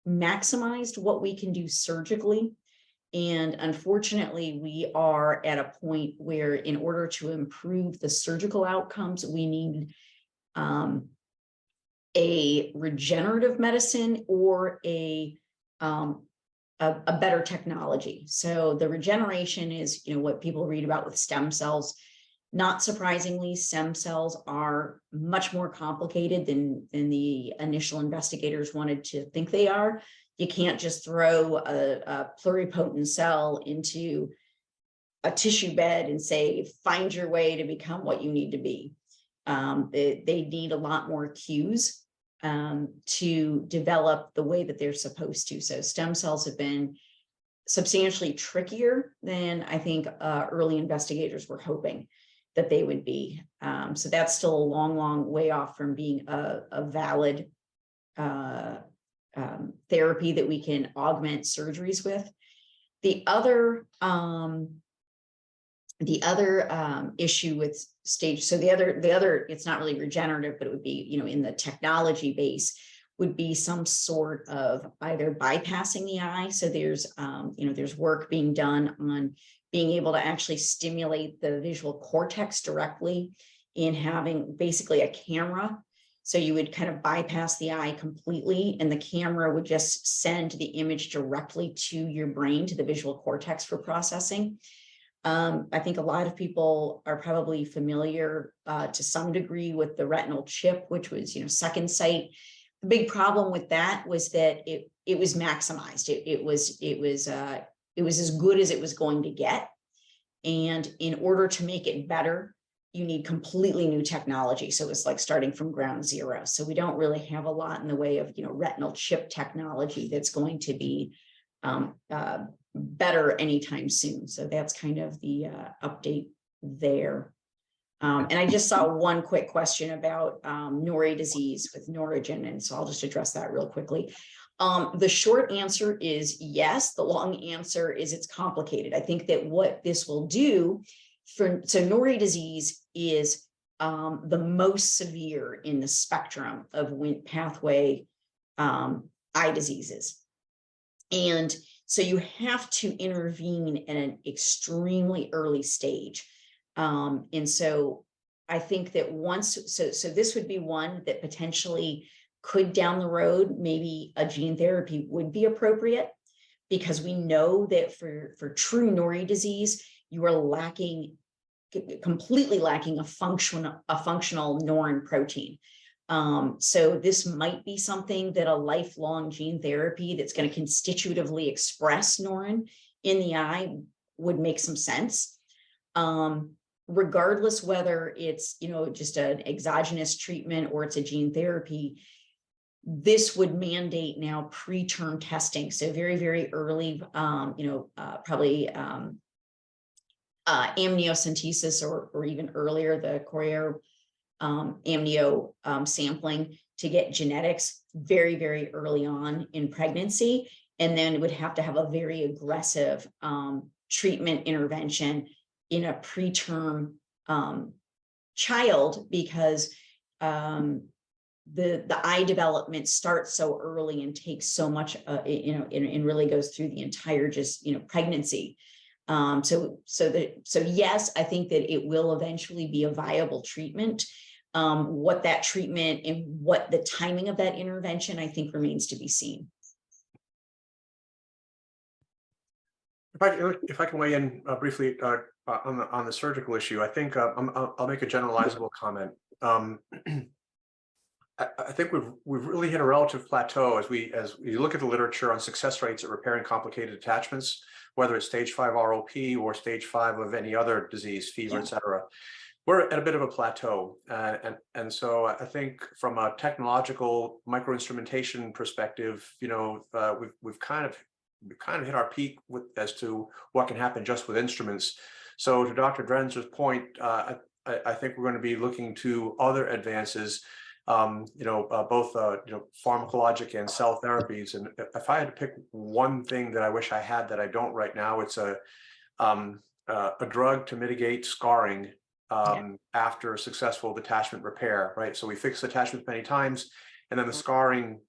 Speaker 4: maximized what we can do surgically. And unfortunately, we are at a point where in order to improve the surgical outcomes, we need a regenerative medicine or a better technology. So the regeneration is, what people read about with stem cells. Not surprisingly, stem cells are much more complicated than the initial investigators wanted to think they are. You can't just throw a pluripotent cell into a tissue bed and say, find your way to become what you need to be. They need a lot more cues to develop the way that they're supposed to. So stem cells have been substantially trickier than I think early investigators were hoping that they would be. So that's still a long way off from being a valid therapy that we can augment surgeries with. The other issue with stage, so the other, it's not really regenerative, but it would be, in the technology base, would be some sort of either bypassing the eye. So there's, there's work being done on being able to actually stimulate the visual cortex directly in having basically a camera. So you would kind of bypass the eye completely, and the camera would just send the image directly to your brain, to the visual cortex for processing. I think a lot of people are probably familiar to some degree with the retinal chip, which was, second sight. The big problem with that was that it was maximized. It was as good as it was going to get. And in order to make it better, you need completely new technology. So it's like starting from ground zero. So we don't really have a lot in the way of, retinal chip technology that's going to be better anytime soon. So that's kind of the update there. And I just saw one quick question about Nori disease with Norogen, and so I'll just address that real quickly. The short answer is yes. The long answer is it's complicated. I think that what this will do so Nori disease is the most severe in the spectrum of Wnt pathway eye diseases. And so you have to intervene at an extremely early stage. And so I think that so this would be one that potentially could down the road, maybe a gene therapy would be appropriate, because we know that for true Nori disease, you are completely lacking a functional Norrin protein. So this might be something that a lifelong gene therapy that's going to constitutively express Norrin in the eye would make some sense. Regardless whether it's, just an exogenous treatment or it's a gene therapy, this would mandate now preterm testing. So very, very early, probably amniocentesis or even earlier, the chorier amnio sampling to get genetics very, very early on in pregnancy. And then it would have to have a very aggressive treatment intervention in a preterm child, because the eye development starts so early and takes so much, and really goes through the entire pregnancy. So yes, I think that it will eventually be a viable treatment. What that treatment and what the timing of that intervention, I think, remains to be seen.
Speaker 2: If I can weigh in briefly on the surgical issue, I think I'll make a generalizable comment. I think we've really hit a relative plateau as you look at the literature on success rates at repairing complicated attachments, whether it's stage 5 ROP or stage 5 of any other disease, fever, et cetera. We're at a bit of a plateau, and so I think from a technological microinstrumentation perspective, we've kind of hit our peak as to what can happen just with instruments. So to Dr. Drenzer's point, I think we're going to be looking to other advances, both pharmacologic and cell therapies. And if I had to pick one thing that I wish I had that I don't right now, it's a drug to mitigate scarring after successful detachment repair, right? So we fix attachments many times, and then the scarring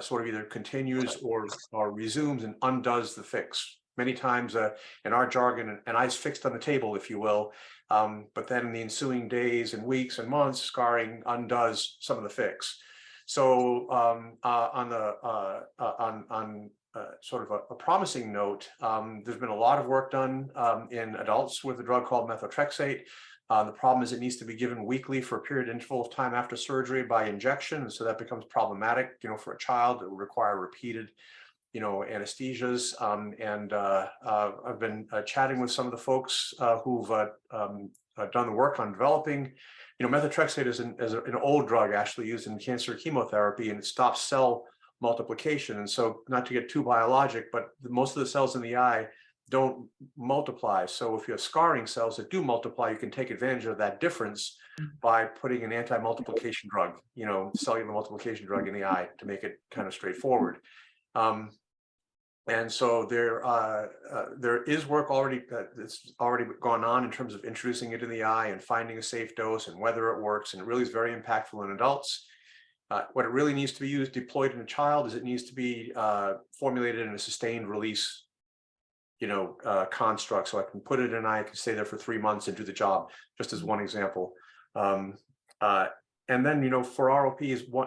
Speaker 2: sort of either continues or resumes and undoes the fix. Many times in our jargon, an eye's fixed on the table, if you will, but then in the ensuing days and weeks and months, scarring undoes some of the fix. So on sort of a promising note, there's been a lot of work done in adults with a drug called methotrexate. The problem is it needs to be given weekly for a period interval of time after surgery by injection, and so that becomes problematic. For a child, it will require repeated, anesthesias. I've been chatting with some of the folks who've done the work on developing. Methotrexate is an old drug actually used in cancer chemotherapy, and it stops cell multiplication. And so, not to get too biologic, but most of the cells in the eye don't multiply. So if you have scarring cells that do multiply, you can take advantage of that difference by putting an anti-multiplication drug, cellular multiplication drug in the eye to make it kind of straightforward. And so there is work already that's already gone on in terms of introducing it in the eye and finding a safe dose and whether it works. And it really is very impactful in adults. What it really needs to be deployed in a child is it needs to be formulated in a sustained release construct, so I can put it in, I can stay there for 3 months and do the job, just as one example. And then, for ROP is one,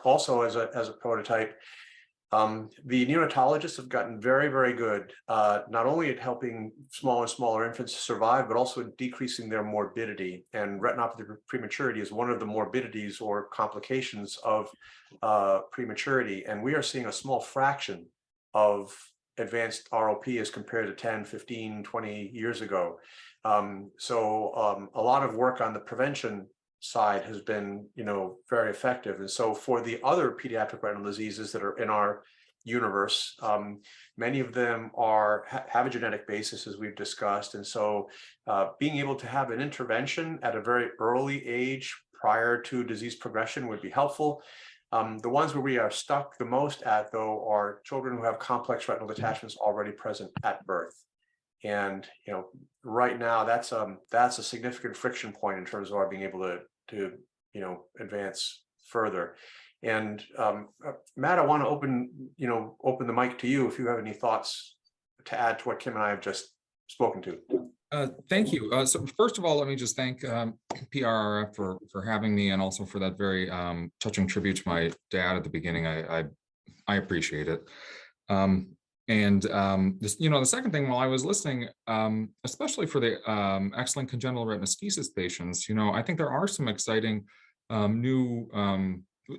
Speaker 2: also as a prototype, the neonatologists have gotten very, very good, not only at helping smaller and smaller infants survive, but also at decreasing their morbidity. And retinopathy prematurity is one of the morbidities or complications of prematurity. And we are seeing a small fraction of advanced ROP as compared to 10, 15, 20 years ago. So a lot of work on the prevention side has been, very effective. And so for the other pediatric retinal diseases that are in our, universe. Many of them have a genetic basis, as we've discussed. And so being able to have an intervention at a very early age prior to disease progression would be helpful. The ones where we are stuck the most at, though, are children who have complex retinal detachments already present at birth. And right now, that's a significant friction point in terms of our being able to advance further. And Matt, I want to open the mic to you if you have any thoughts to add to what Kim and I have just spoken to.
Speaker 5: Thank you. So first of all, let me just thank PRRF for having me, and also for that very touching tribute to my dad at the beginning. I appreciate it. The second thing, while I was listening, especially for the excellent congenital retinoschisis patients, I think there are some exciting new.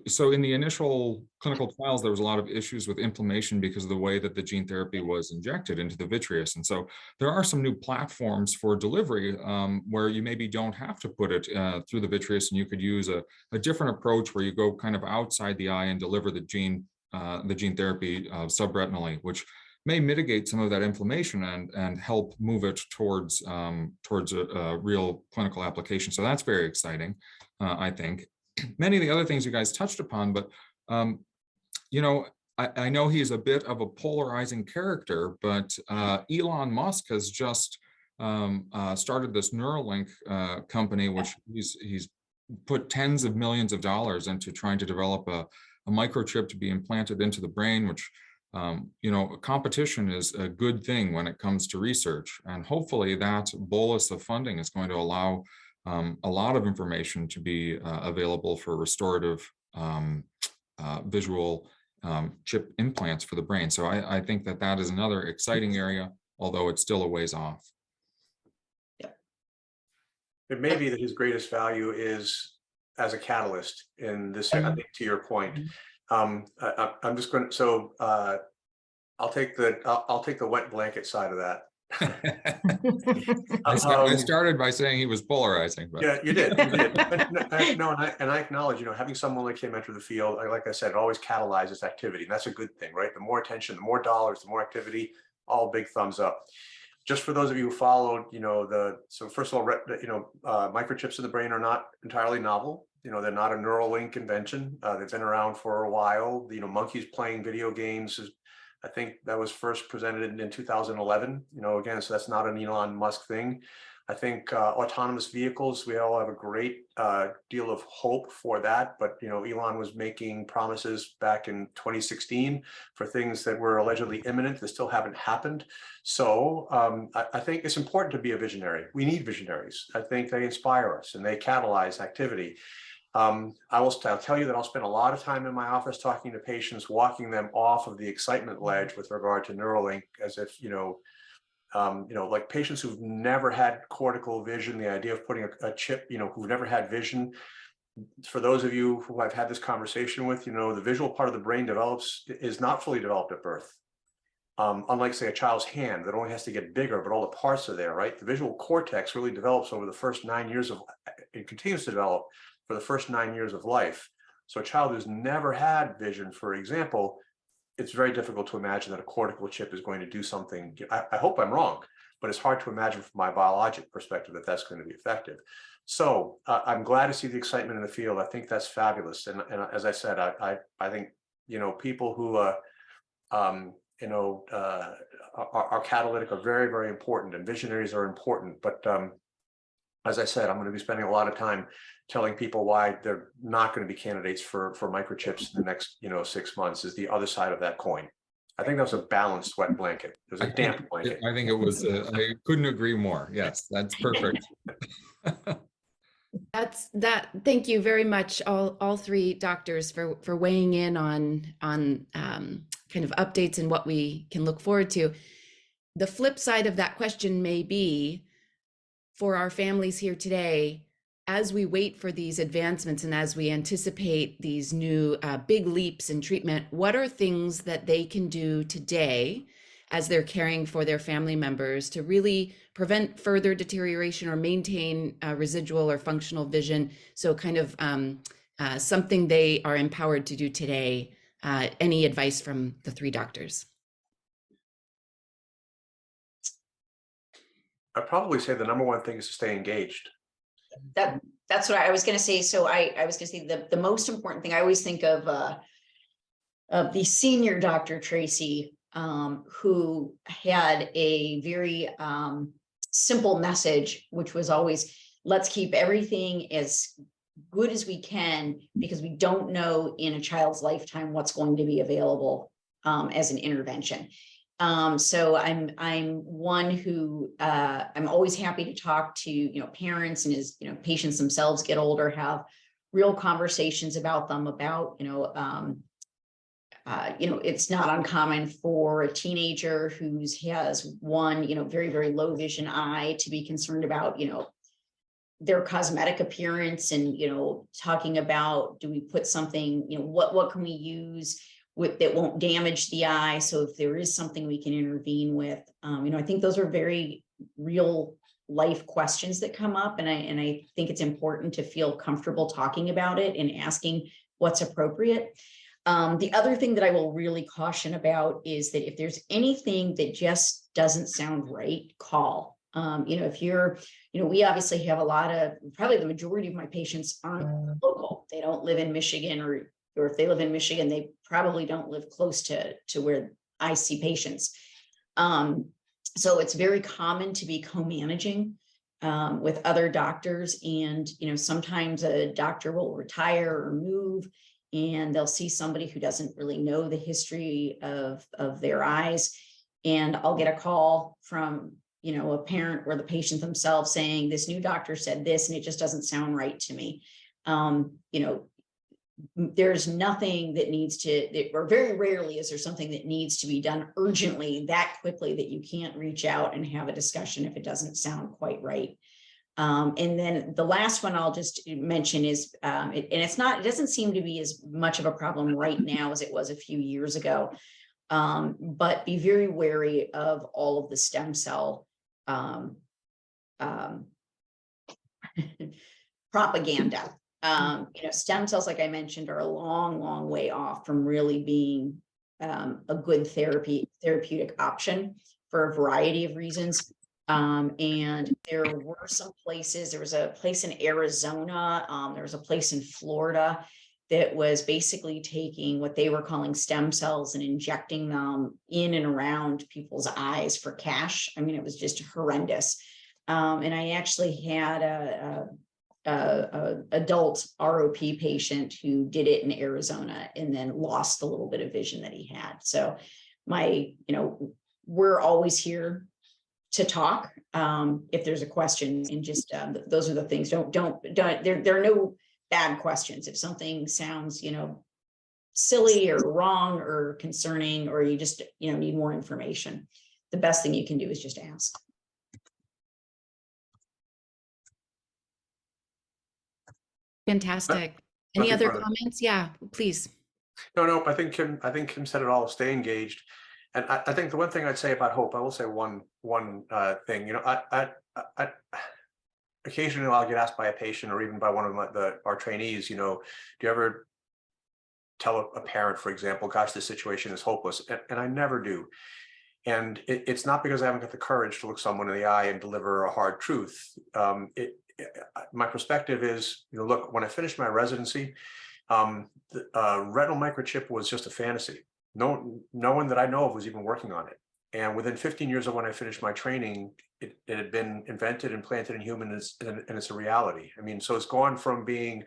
Speaker 5: So in the initial clinical trials, there was a lot of issues with inflammation because of the way that the gene therapy was injected into the vitreous. And so there are some new platforms for delivery where you maybe don't have to put it through the vitreous, and you could use a different approach where you go kind of outside the eye and deliver the gene therapy subretinally, which may mitigate some of that inflammation and help move it towards a real clinical application. So that's very exciting, I think. Many of the other things you guys touched upon, but I know he's a bit of a polarizing character, but Elon Musk has just started this Neuralink company, which he's put tens of millions of dollars into trying to develop a microchip to be implanted into the brain, which competition is a good thing when it comes to research. And hopefully that bolus of funding is going to allow a lot of information to be available for restorative visual chip implants for the brain. So I think that is another exciting area, although it's still a ways off.
Speaker 4: Yeah.
Speaker 2: It may be that his greatest value is as a catalyst in this. I think to your point, I'm just going to. So I'll take the wet blanket side of that.
Speaker 5: I started by saying he was polarizing, but
Speaker 2: yeah, you did. No, and I acknowledge, having someone like him enter the field, like I said, it always catalyzes activity, and that's a good thing, right? The more attention, the more dollars, the more activity, all big thumbs up. Just for those of you who followed, so first of all, microchips in the brain are not entirely novel. They're not a Neuralink invention. They've been around for a while. Monkeys playing video games is, I think that was first presented in 2011, again, so that's not an Elon Musk thing. I think autonomous vehicles, we all have a great deal of hope for that. But, Elon was making promises back in 2016 for things that were allegedly imminent that still haven't happened. So I think it's important to be a visionary. We need visionaries. I think they inspire us and they catalyze activity. I'll tell you that I'll spend a lot of time in my office talking to patients, walking them off of the excitement ledge with regard to Neuralink, as if, like patients who've never had cortical vision, the idea of putting a chip, who've never had vision. For those of you who I've had this conversation with, the visual part of the brain is not fully developed at birth. Unlike, say, a child's hand that only has to get bigger, but all the parts are there, right? The visual cortex really develops over the first 9 years it continues to develop for the first 9 years of life. So a child who's never had vision, for example, it's very difficult to imagine that a cortical chip is going to do something. I hope I'm wrong, but it's hard to imagine from my biologic perspective that that's going to be effective. So I'm glad to see the excitement in the field. I think that's fabulous. And as I said, I think, people who, are catalytic are very, very important, and visionaries are important. But as I said, I'm going to be spending a lot of time telling people why they're not going to be candidates for microchips in the next 6 months is the other side of that coin. I think that was a balanced wet blanket. It was a damp blanket.
Speaker 5: I think it was. I couldn't agree more. Yes, that's perfect.
Speaker 3: Thank you very much, all three doctors, for weighing in on kind of updates and what we can look forward to. The flip side of that question may be, for our families here today, as we wait for these advancements and as we anticipate these new big leaps in treatment, what are things that they can do today as they're caring for their family members to really prevent further deterioration or maintain residual or functional vision? So kind of something they are empowered to do today any advice from the three doctors?
Speaker 2: I'd probably say the number one thing is to stay engaged.
Speaker 4: That's what I was going to say. So I was going to say the most important thing, I always think of the senior Dr. Tracy, who had a very simple message, which was always, let's keep everything as good as we can, because we don't know in a child's lifetime what's going to be available as an intervention. So I'm one who I'm always happy to talk to, parents, and as, patients themselves get older, have real conversations about them, about, it's not uncommon for a teenager who has one, very, very low vision eye to be concerned about, their cosmetic appearance, and, talking about, do we put something, what can we use that won't damage the eye? So if there is something we can intervene with, I think those are very real life questions that come up. And I think it's important to feel comfortable talking about it and asking what's appropriate. The other thing that I will really caution about is that if there's anything that just doesn't sound right, call. If you're, we obviously have a lot of, probably the majority of my patients aren't local. They don't live in Michigan, or if they live in Michigan, they probably don't live close to where I see patients. So it's very common to be co-managing with other doctors. And, sometimes a doctor will retire or move, and they'll see somebody who doesn't really know the history of their eyes. And I'll get a call from, a parent or the patient themselves saying, this new doctor said this, and it just doesn't sound right to me. There's nothing that needs to, or very rarely is there something that needs to be done urgently that quickly that you can't reach out and have a discussion if it doesn't sound quite right. And then the last one I'll just mention is, it doesn't seem to be as much of a problem right now as it was a few years ago. But be very wary of all of the stem cell propaganda. Stem cells, like I mentioned, are a long, long way off from really being a good therapeutic option for a variety of reasons. And there were some places, there was a place in Arizona, there was a place in Florida that was basically taking what they were calling stem cells and injecting them in and around people's eyes for cash. I mean, it was just horrendous. And I actually had a adult ROP patient who did it in Arizona and then lost the little bit of vision that he had. So we're always here to talk if there's a question, and just those are the things. Don't there are no bad questions. If something sounds silly or wrong or concerning, or you just need more information, the best thing you can do is just ask.
Speaker 3: Fantastic. Any other comments? Yeah, please.
Speaker 2: No, I think Kim said it all. Stay engaged. And I think the one thing I'd say about hope, I will say one thing. I occasionally I'll get asked by a patient, or even by one of our trainees, do you ever tell a parent, for example, gosh, this situation is hopeless? And I never do. And it's not because I haven't got the courage to look someone in the eye and deliver a hard truth. My perspective is, look, when I finished my residency, the retinal microchip was just a fantasy. No one that I know of was even working on it. And within 15 years of when I finished my training, it had been invented and planted in humans, and it's a reality. I mean, so it's gone from being,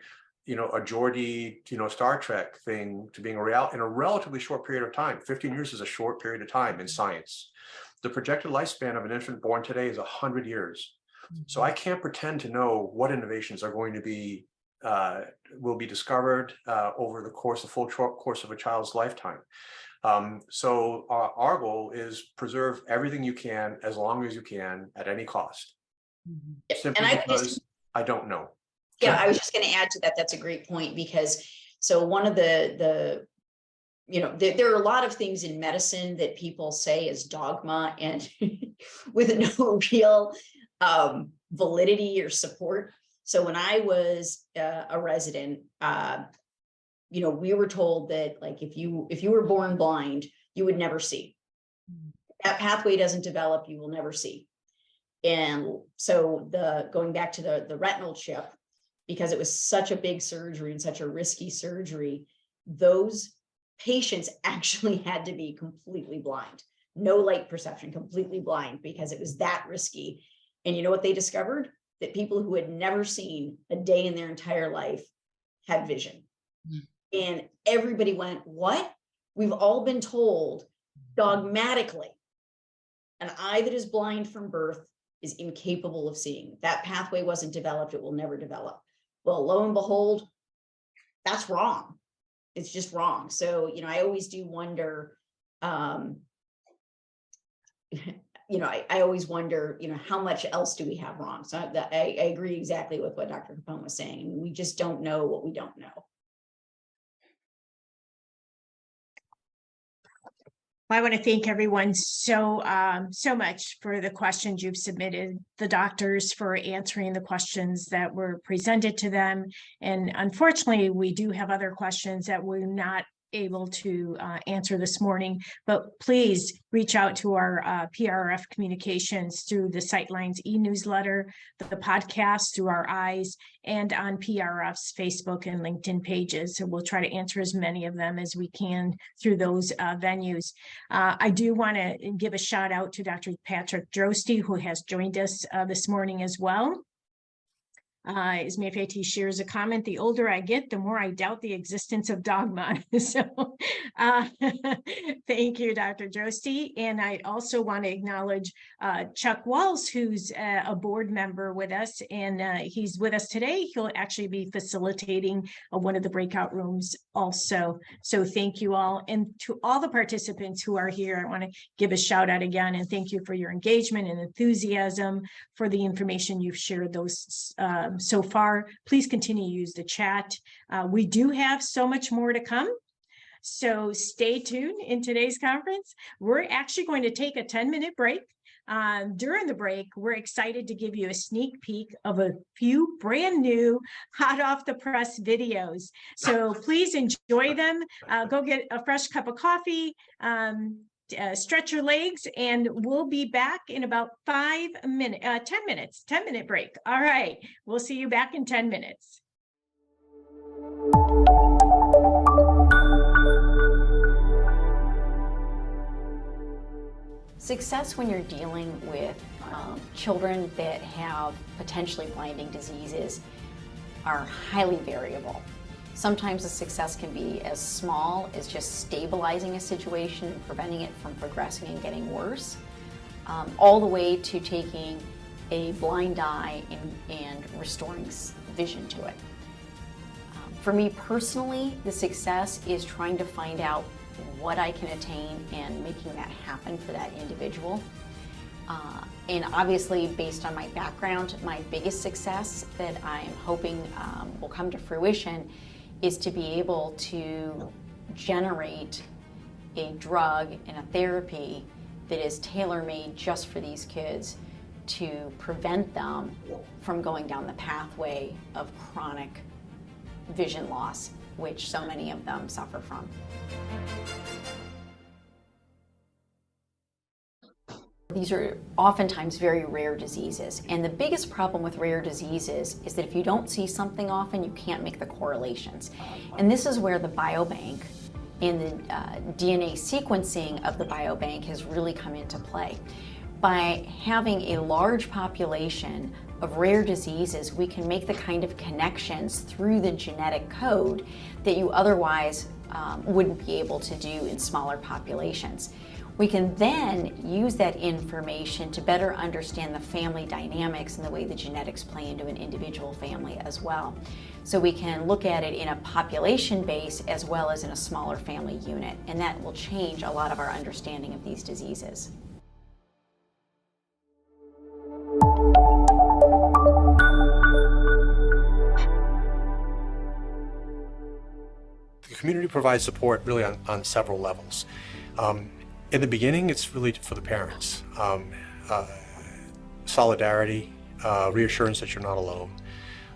Speaker 2: a Geordie, Star Trek thing to being a reality in a relatively short period of time. 15 years is a short period of time in science. The projected lifespan of an infant born today is 100 years. So I can't pretend to know what innovations are going to be, will be discovered over the full course of a child's lifetime. So our goal is preserve everything you can, as long as you can, at any cost. Simply because I don't know.
Speaker 4: Yeah, I was just going to add to that. That's a great point, because so one of the there are a lot of things in medicine that people say is dogma and with no real validity or support. So when I was a resident, we were told that like if you were born blind, you would never see. That pathway doesn't develop, you will never see. And so going back to the retinal chip, because it was such a big surgery and such a risky surgery, those patients actually had to be completely blind, no light perception, completely blind, because it was that risky. And you know what they discovered? That people who had never seen a day in their entire life had vision. And everybody went, what? We've all been told dogmatically, an eye that is blind from birth is incapable of seeing. That pathway wasn't developed, it will never develop. Well, lo and behold, that's wrong. It's just wrong. So, I always do wonder, I always wonder, how much else do we have wrong? So I agree exactly with what Dr. Capone was saying. We just don't know what we don't know.
Speaker 1: I want to thank everyone so much for the questions you've submitted, the doctors for answering the questions that were presented to them. And unfortunately, we do have other questions that we're not able to answer this morning, but please reach out to our PRRF communications through the Sightlines e-newsletter, the podcast, through our eyes, and on PRRF's Facebook and LinkedIn pages. So we'll try to answer as many of them as we can through those venues. I do want to give a shout out to Dr. Patrick Drosty, who has joined us this morning as well. As a matter of fact, he shares a comment, the older I get, the more I doubt the existence of dogma. So thank you, Dr. Drosty. And I also want to acknowledge Chuck Walls, who's a board member with us, and he's with us today. He'll actually be facilitating one of the breakout rooms also. So thank you all. And to all the participants who are here, I want to give a shout out again and thank you for your engagement and enthusiasm for the information you've shared those so far. Please continue to use the chat. We do have so much more to come. So stay tuned in today's conference. We're actually going to take a 10-minute break. During the break, we're excited to give you a sneak peek of a few brand new hot off the press videos. So please enjoy them. Go get a fresh cup of coffee. Stretch your legs, and we'll be back in about 10 minutes, 10-minute break. All right, we'll see you back in 10 minutes.
Speaker 6: Success when you're dealing with children that have potentially blinding diseases are highly variable. Sometimes the success can be as small as just stabilizing a situation and preventing it from progressing and getting worse, all the way to taking a blind eye and restoring vision to it. For me personally, the success is trying to find out what I can attain and making that happen for that individual. And obviously, based on my background, my biggest success that I am hoping will come to fruition is to be able to generate a drug and a therapy that is tailor-made just for these kids to prevent them from going down the pathway of chronic vision loss, which so many of them suffer from. These are oftentimes very rare diseases, and the biggest problem with rare diseases is that if you don't see something often, you can't make the correlations. And this is where the biobank and the DNA sequencing of the biobank has really come into play. By having a large population of rare diseases, we can make the kind of connections through the genetic code that you otherwise wouldn't be able to do in smaller populations. We can then use that information to better understand the family dynamics and the way the genetics play into an individual family as well. So we can look at it in a population base as well as in a smaller family unit, and that will change a lot of our understanding of these diseases.
Speaker 2: The community provides support really on several levels. In the beginning, it's really for the parents. Solidarity, reassurance that you're not alone.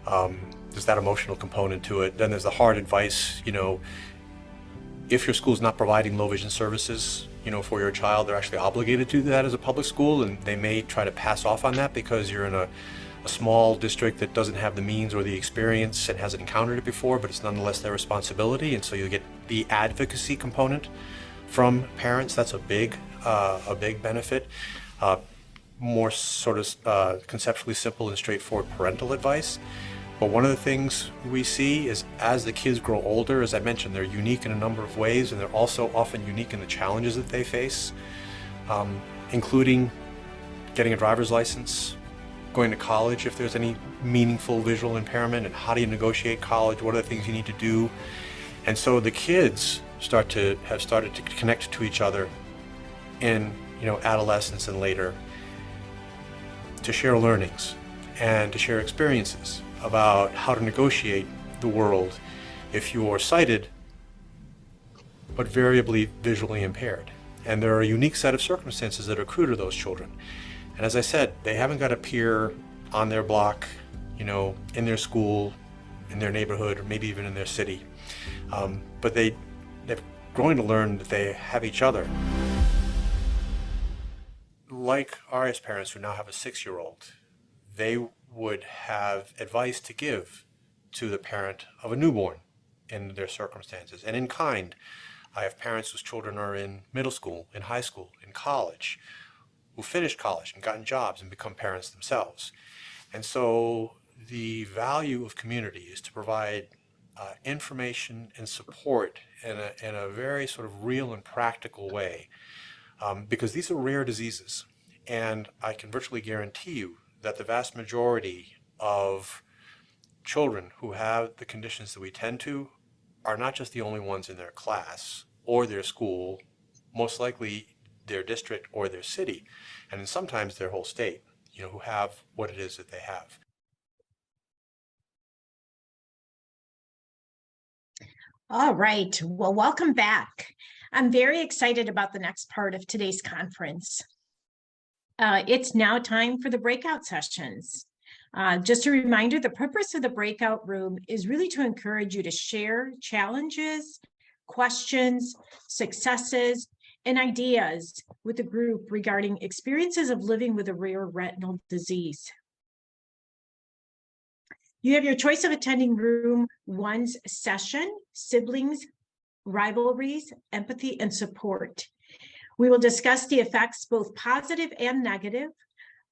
Speaker 2: There's that emotional component to it. Then there's the hard advice, if your school's not providing low vision services, for your child, they're actually obligated to do that as a public school, and they may try to pass off on that because you're in a small district that doesn't have the means or the experience and hasn't encountered it before, but it's nonetheless their responsibility. And so you get the advocacy component from parents. That's a big benefit. More sort of conceptually simple and straightforward parental advice. But one of the things we see is as the kids grow older, as I mentioned, they're unique in a number of ways, and they're also often unique in the challenges that they face, including getting a driver's license, going to college if there's any meaningful visual impairment, and how do you negotiate college, what are the things you need to do. And so the kids have started to connect to each other in adolescence and later, to share learnings and to share experiences about how to negotiate the world if you are sighted but variably visually impaired. And there are a unique set of circumstances that accrue to those children. And as I said, they haven't got a peer on their block, in their school, in their neighborhood, or maybe even in their city. But they're growing to learn that they have each other. Like Aria's parents, who now have a 6-year-old, they would have advice to give to the parent of a newborn in their circumstances. And in kind, I have parents whose children are in middle school, in high school, in college, who finished college and gotten jobs and become parents themselves. And so the value of community is to provide information and support in a very sort of real and practical way, because these are rare diseases. And I can virtually guarantee you that the vast majority of children who have the conditions that we tend to are not just the only ones in their class or their school, most likely their district or their city, and sometimes their whole state, who have what it is that they have.
Speaker 1: All right, well, welcome back. I'm very excited about the next part of today's conference. It's now time for the breakout sessions. Just a reminder, the purpose of the breakout room is really to encourage you to share challenges, questions, successes, and ideas with the group regarding experiences of living with a rare retinal disease. You have your choice of attending room 1's session, siblings, rivalries, empathy, and support. We will discuss the effects, both positive and negative,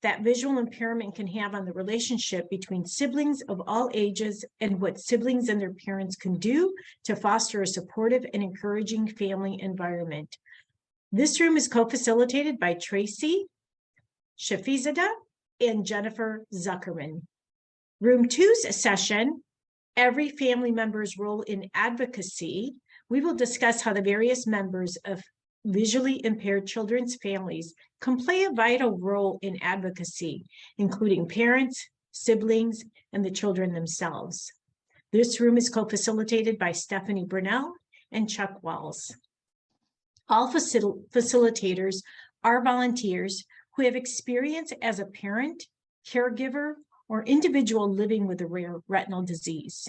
Speaker 1: that visual impairment can have on the relationship between siblings of all ages and what siblings and their parents can do to foster a supportive and encouraging family environment. This room is co-facilitated by Tracy Shafizadeh and Jennifer Zuckerman. Room 2's session, Every Family Member's Role in Advocacy. We will discuss how the various members of visually impaired children's families can play a vital role in advocacy, including parents, siblings, and the children themselves. This room is co-facilitated by Stephanie Brunell and Chuck Wells. All facilitators are volunteers who have experience as a parent, caregiver, or individual living with a rare retinal disease.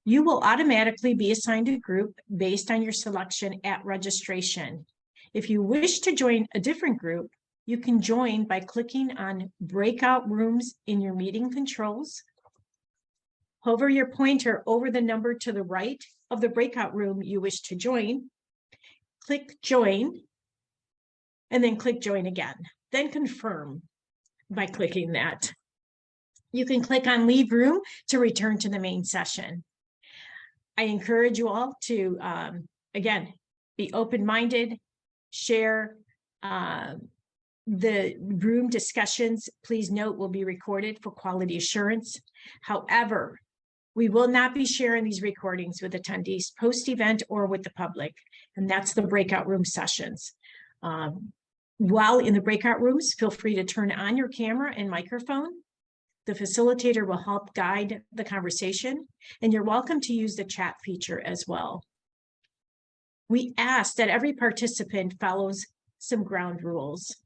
Speaker 1: You will automatically be assigned a group based on your selection at registration. If you wish to join a different group, you can join by clicking on breakout rooms in your meeting controls. Hover your pointer over the number to the right of the breakout room you wish to join. Click join, and then click join again. Then confirm by clicking that. You can click on leave room to return to the main session. I encourage you all to, again, be open-minded, share. The room discussions, please note, will be recorded for quality assurance. However, we will not be sharing these recordings with attendees post-event or with the public, and that's the breakout room sessions. While in the breakout rooms, feel free to turn on your camera and microphone. The facilitator will help guide the conversation, and you're welcome to use the chat feature as well. We ask that every participant follows some ground rules.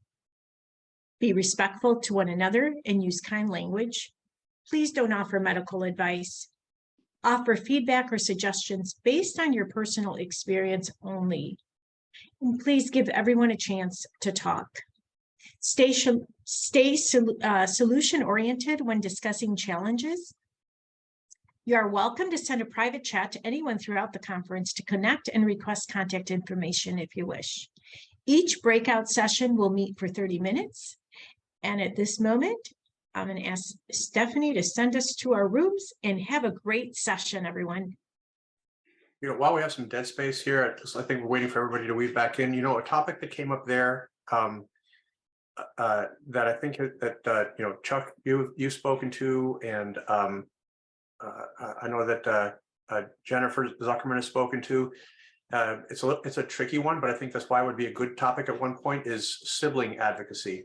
Speaker 1: Be respectful to one another and use kind language. please don't offer medical advice. Offer feedback or suggestions based on your personal experience only. And please give everyone a chance to talk. Stay solution-oriented when discussing challenges. You are welcome to send a private chat to anyone throughout the conference to connect and request contact information if you wish. Each breakout session will meet for 30 minutes. And at this moment, I'm going to ask Stephanie to send us to our rooms and have a great session, everyone.
Speaker 2: While we have some dead space here, I think we're waiting for everybody to weave back in. A topic that came up there that I think that Chuck, you've spoken to, and I know that Jennifer Zuckerman has spoken to. It's a tricky one, but I think that's why it would be a good topic at one point, is sibling advocacy.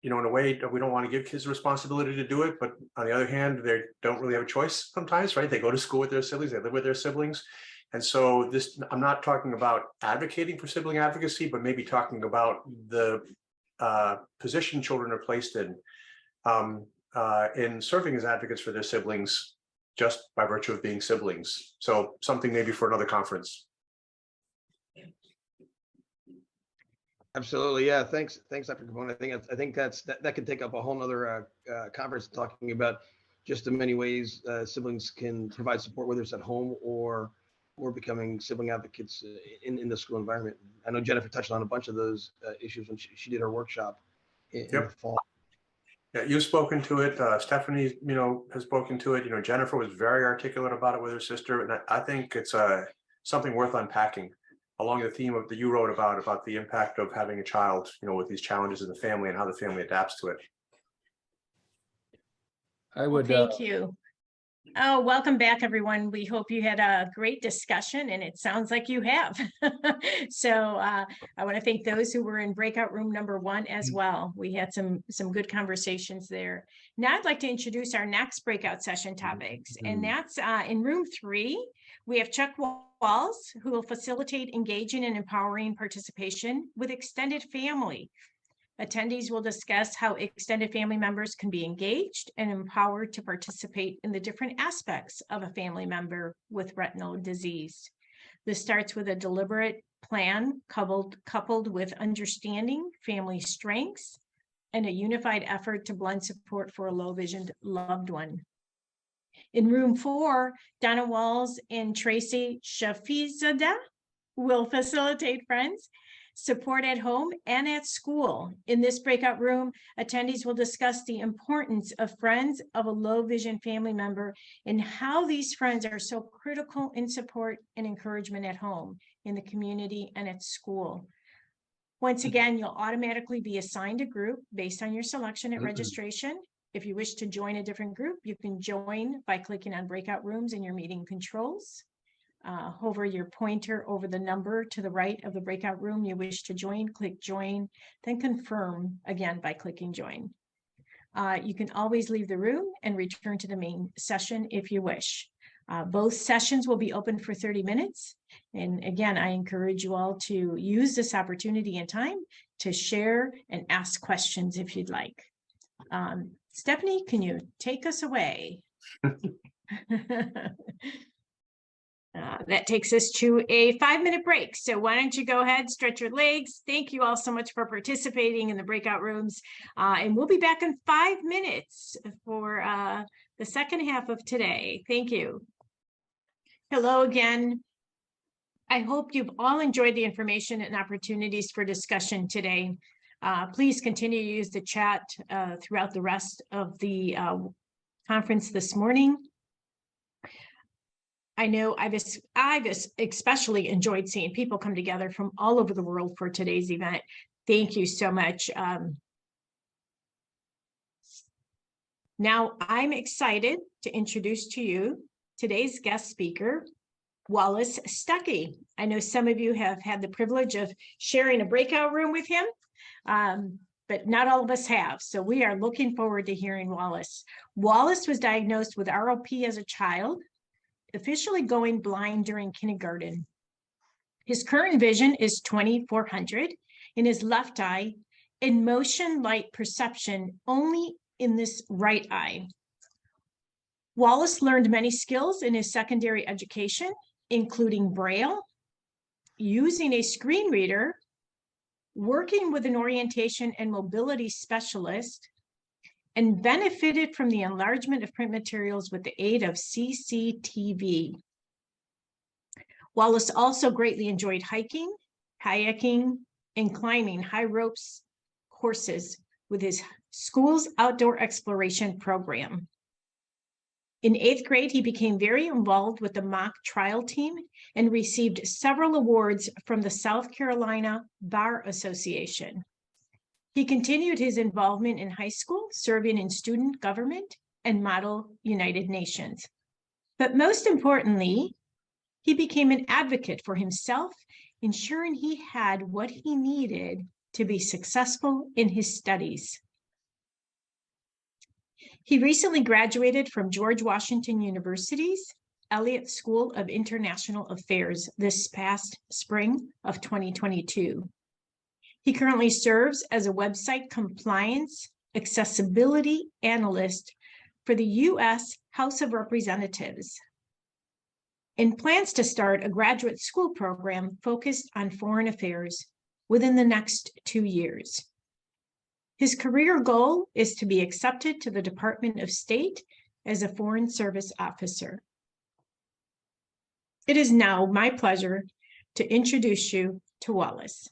Speaker 2: In a way that we don't want to give kids the responsibility to do it, but on the other hand, they don't really have a choice sometimes, right? They go to school with their siblings, they live with their siblings. And so I'm not talking about advocating for sibling advocacy, but maybe talking about the position children are placed in serving as advocates for their siblings just by virtue of being siblings. So something maybe for another conference.
Speaker 7: Absolutely, yeah. Thanks, Dr. Capone. I think that could take up a whole nother conference talking about just the many ways siblings can provide support, whether it's at home or becoming sibling advocates in the school environment. I know Jennifer touched on a bunch of those issues when she did her workshop in the fall.
Speaker 2: Yeah, you've spoken to it. Stephanie, has spoken to it. Jennifer was very articulate about it with her sister, and I think it's something worth unpacking along the theme of that you wrote about the impact of having a child, with these challenges in the family and how the family adapts to it.
Speaker 8: I would.
Speaker 1: Thank you. Oh, welcome back, everyone. We hope you had a great discussion, and it sounds like you have. So I want to thank those who were in breakout room number 1 as well. We had some good conversations there. Now I'd like to introduce our next breakout session topics, and that's in room 3. We have Chuck Walls, who will facilitate engaging and empowering participation with extended family. Attendees will discuss how extended family members can be engaged and empowered to participate in the different aspects of a family member with retinal disease. This starts with a deliberate plan coupled with understanding family strengths and a unified effort to blend support for a low-visioned loved one. In room 4, Donna Walls and Tracy Shafizadeh will facilitate friends support at home and at school. In this breakout room, attendees will discuss the importance of friends of a low vision family member and how these friends are so critical in support and encouragement at home, in the community, and at school. Once again, you'll automatically be assigned a group based on your selection at registration. If you wish to join a different group, you can join by clicking on breakout rooms in your meeting controls. Hover your pointer over the number to the right of the breakout room you wish to join, click join, then confirm again by clicking join. You can always leave the room and return to the main session if you wish. Both sessions will be open for 30 minutes. And again, I encourage you all to use this opportunity and time to share and ask questions if you'd like. Stephanie, can you take us away? That takes us to a 5-minute break. So why don't you go ahead, stretch your legs. Thank you all so much for participating in the breakout rooms. And we'll be back in 5 minutes for the second half of today. Thank you. Hello again. I hope you've all enjoyed the information and opportunities for discussion today. Please continue to use the chat throughout the rest of the conference this morning. I know I've especially enjoyed seeing people come together from all over the world for today's event. Thank you so much. Now I'm excited to introduce to you today's guest speaker, Wallace Stuckey. I know some of you have had the privilege of sharing a breakout room with him, but not all of us have. So we are looking forward to hearing Wallace. Wallace was diagnosed with ROP as a child, officially going blind during kindergarten. His current vision is 2400 in his left eye, and motion light perception only in this right eye. Wallace learned many skills in his secondary education, including Braille, using a screen reader, working with an orientation and mobility specialist, and benefited from the enlargement of print materials with the aid of CCTV. Wallace also greatly enjoyed hiking, kayaking, and climbing high ropes courses with his school's outdoor exploration program. In 8th grade, he became very involved with the mock trial team and received several awards from the South Carolina Bar Association. He continued his involvement in high school, serving in student government and Model United Nations. But most importantly, he became an advocate for himself, ensuring he had what he needed to be successful in his studies. He recently graduated from George Washington University's Elliott School of International Affairs this past spring of 2022. He currently serves as a website compliance accessibility analyst for the U.S. House of Representatives and plans to start a graduate school program focused on foreign affairs within the next 2 years. His career goal is to be accepted to the Department of State as a Foreign Service officer. It is now my pleasure to introduce you to Wallace.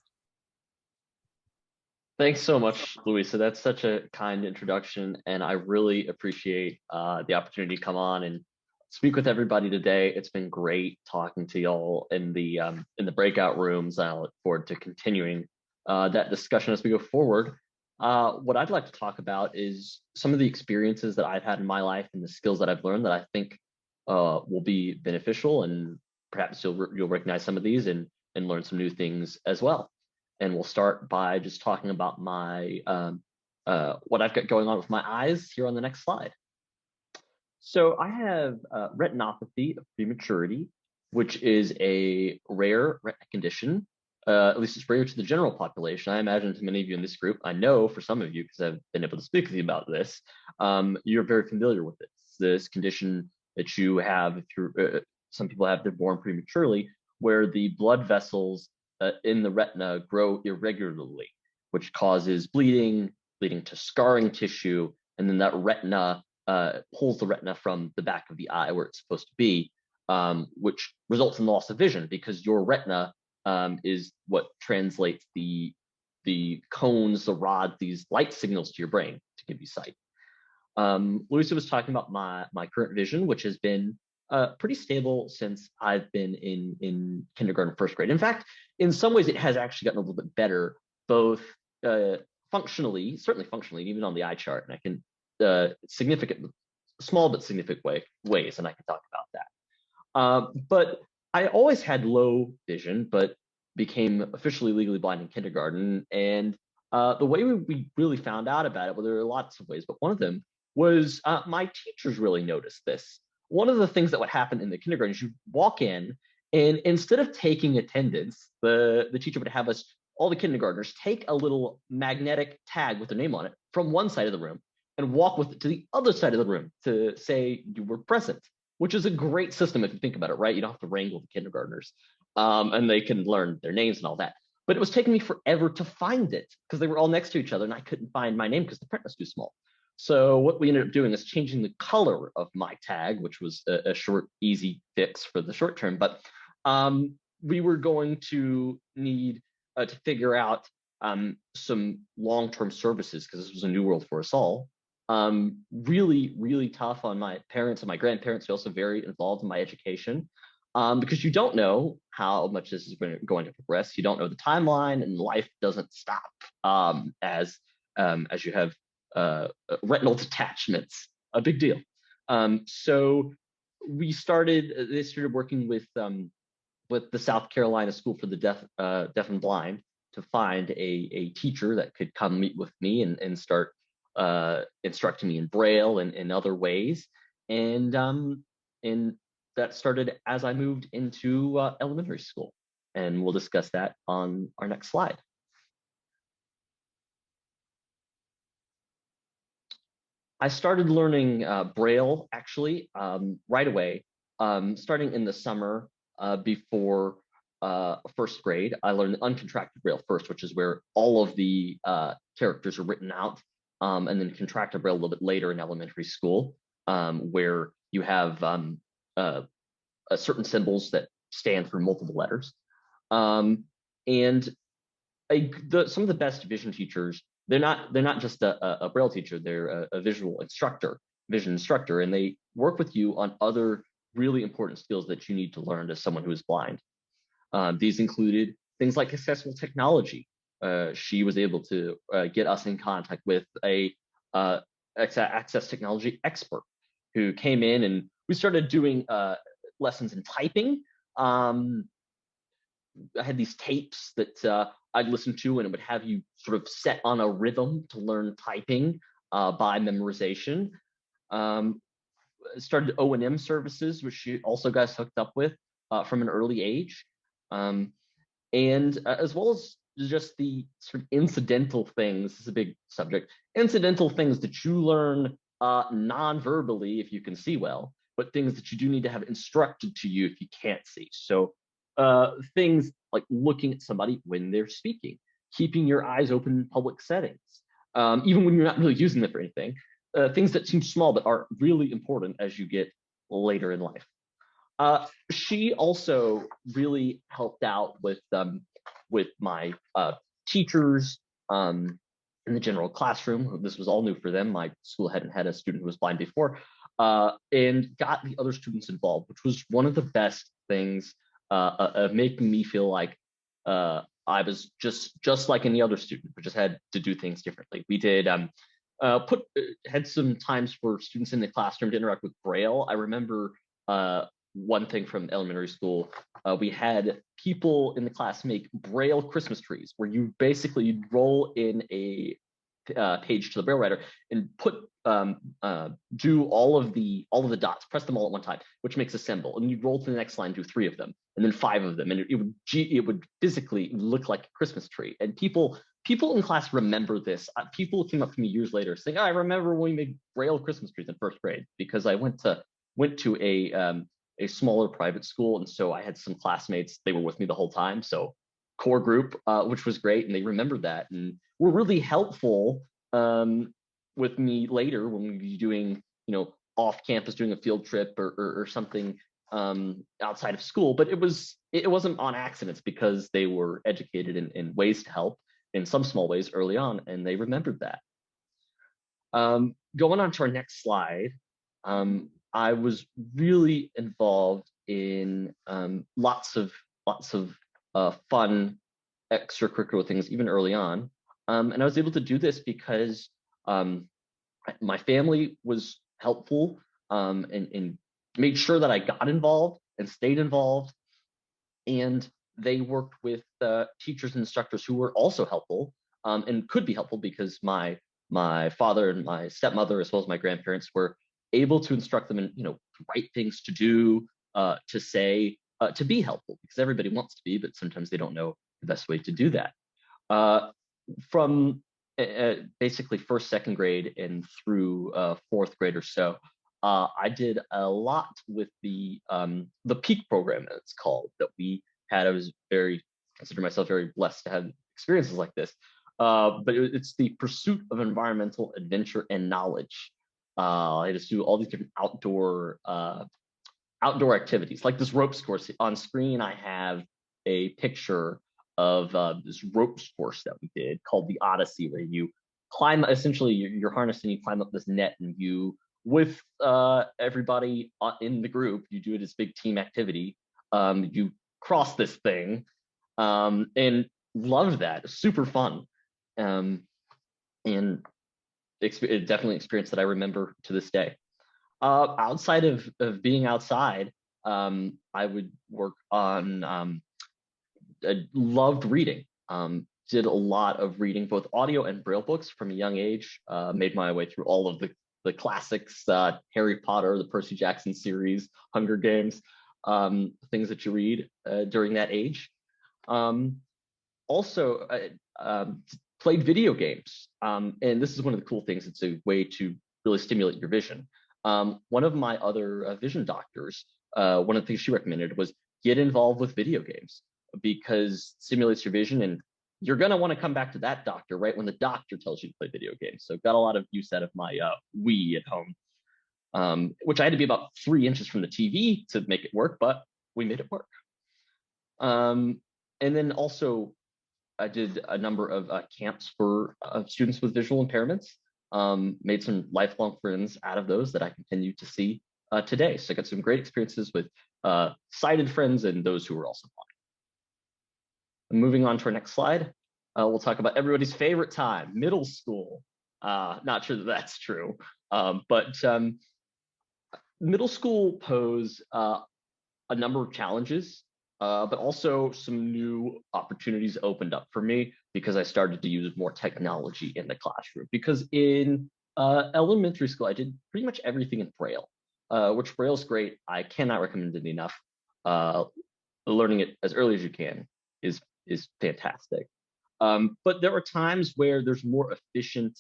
Speaker 8: Thanks so much, Louisa. That's such a kind introduction, and I really appreciate the opportunity to come on and speak with everybody today. It's been great talking to y'all in the breakout rooms. I look forward to continuing that discussion as we go forward. What I'd like to talk about is some of the experiences that I've had in my life and the skills that I've learned that I think will be beneficial, and perhaps you'll recognize some of these and learn some new things as well. And we'll start by just talking about my what I've got going on with my eyes here on the next slide. So I have retinopathy of prematurity, which is a rare retina condition. At least it's rare to the general population. I imagine to many of you in this group, I know for some of you, because I've been able to speak with you about this, you're very familiar with it. This condition that you have, if you're, some people have, they're born prematurely, where the blood vessels in the retina grow irregularly, which causes bleeding, leading to scarring tissue, and then that retina pulls the retina from the back of the eye where it's supposed to be, which results in loss of vision, because your retina is what translates the cones, the rods, these light signals to your brain to give you sight. Louisa was talking about my current vision, which has been pretty stable since I've been in kindergarten, first grade. In fact, in some ways, it has actually gotten a little bit better, both functionally, certainly functionally, even on the eye chart. And I can small but significant ways, and I can talk about that. But I always had low vision, but became officially legally blind in kindergarten. And the way we really found out about it, well, there are lots of ways, but one of them was my teachers really noticed this. One of the things that would happen in the kindergarten is you walk in, and instead of taking attendance, the teacher would have us, all the kindergartners, take a little magnetic tag with their name on it from one side of the room and walk with it to the other side of the room to say you were present, which is a great system if you think about it, right? You don't have to wrangle the kindergartners, and they can learn their names and all that. But it was taking me forever to find it because they were all next to each other and I couldn't find my name because the print was too small. So what we ended up doing is changing the color of my tag, which was a short, easy fix for the short term. But we were going to need to figure out some long-term services, because this was a new world for us all. Really, really tough on my parents and my grandparents, who are also very involved in my education, because you don't know how much this is going to progress. You don't know the timeline, and life doesn't stop as you have retinal detachments, a big deal. So they started working with the South Carolina School for the Deaf and Blind to find a teacher that could come meet with me and start instructing me in Braille and in other ways. And that started as I moved into elementary school. And we'll discuss that on our next slide. I started learning Braille actually right away, starting in the summer before first grade. I learned uncontracted Braille first, which is where all of the characters are written out, and then contracted Braille a little bit later in elementary school, where you have certain symbols that stand for multiple letters. And some of the best vision teachers, they're not just a Braille teacher, they're a vision instructor, and they work with you on other really important skills that you need to learn as someone who is blind. These included things like accessible technology. She was able to get us in contact with a access technology expert who came in, and we started doing lessons in typing. I had these tapes that I'd listen to, and it would have you sort of set on a rhythm to learn typing by memorization. Started O&M services, which she also got us hooked up with from an early age. And as well as just the sort of incidental things, this is a big subject, incidental things that you learn non-verbally if you can see well, but things that you do need to have instructed to you if you can't see. So things like looking at somebody when they're speaking, keeping your eyes open in public settings, even when you're not really using them for anything, things that seem small but are really important as you get later in life. She also really helped out with my teachers in the general classroom. This was all new for them. My school hadn't had a student who was blind before, and got the other students involved, which was one of the best things of making me feel like I was just like any other student, but just had to do things differently. We did had some times for students in the classroom to interact with Braille. I remember one thing from elementary school, we had people in the class make Braille Christmas trees, where you basically roll in a page to the Braille writer and put do all of the dots, press them all at one time, which makes a symbol, and you roll to the next line, do 3 of them, and then 5 of them, and it would physically look like a Christmas tree. And people in class remember this. People came up to me years later saying, oh, I remember when we made Braille Christmas trees in first grade, because I went to a smaller private school, and so I had some classmates, they were with me the whole time, so core group, which was great, and they remembered that and were really helpful with me later when we'd be doing, off campus, doing a field trip or something outside of school. But it wasn't on accidents, because they were educated in ways to help in some small ways early on, and they remembered that. Going on to our next slide, I was really involved in lots of fun extracurricular things even early on, and I was able to do this because my family was helpful and made sure that I got involved and stayed involved, and they worked with teachers and instructors who were also helpful and could be helpful, because my father and my stepmother, as well as my grandparents, were able to instruct them in right things to do, to say, to be helpful, because everybody wants to be, but sometimes they don't know the best way to do that. From basically first, second grade and through fourth grade or so, I did a lot with the PEAK program, that it's called, that we had. I consider myself very blessed to have experiences like this. But it's the pursuit of environmental adventure and knowledge. I just do all these different outdoor activities, like this ropes course. On screen, I have a picture of this ropes course that we did called the Odyssey, where you climb, essentially you're harnessed and you climb up this net, and you, with everybody in the group, you do this big team activity. You cross this thing, and loved that. It's super fun, and definitely experience that I remember to this day. Outside of being outside, I would work on, I loved reading. Did a lot of reading, both audio and Braille books from a young age. Made my way through all of the classics, Harry Potter, the Percy Jackson series, Hunger Games, things that you read during that age. Also, played video games. And this is one of the cool things. It's a way to really stimulate your vision. One of my other vision doctors, one of the things she recommended was get involved with video games because it stimulates your vision, and you're going to want to come back to that doctor right when the doctor tells you to play video games. So got a lot of use out of my Wii at home, which I had to be about 3 inches from the TV to make it work, but we made it work. And then also I did a number of camps for students with visual impairments, made some lifelong friends out of those that I continue to see today. So I got some great experiences with sighted friends and those who were also blind. Moving on to our next slide, we'll talk about everybody's favorite time, middle school. Not sure that that's true, but middle school pose a number of challenges, but also some new opportunities opened up for me because I started to use more technology in the classroom. Because in elementary school, I did pretty much everything in Braille, which Braille is great. I cannot recommend it enough. Learning it as early as you can is fantastic. But there are times where there's more efficient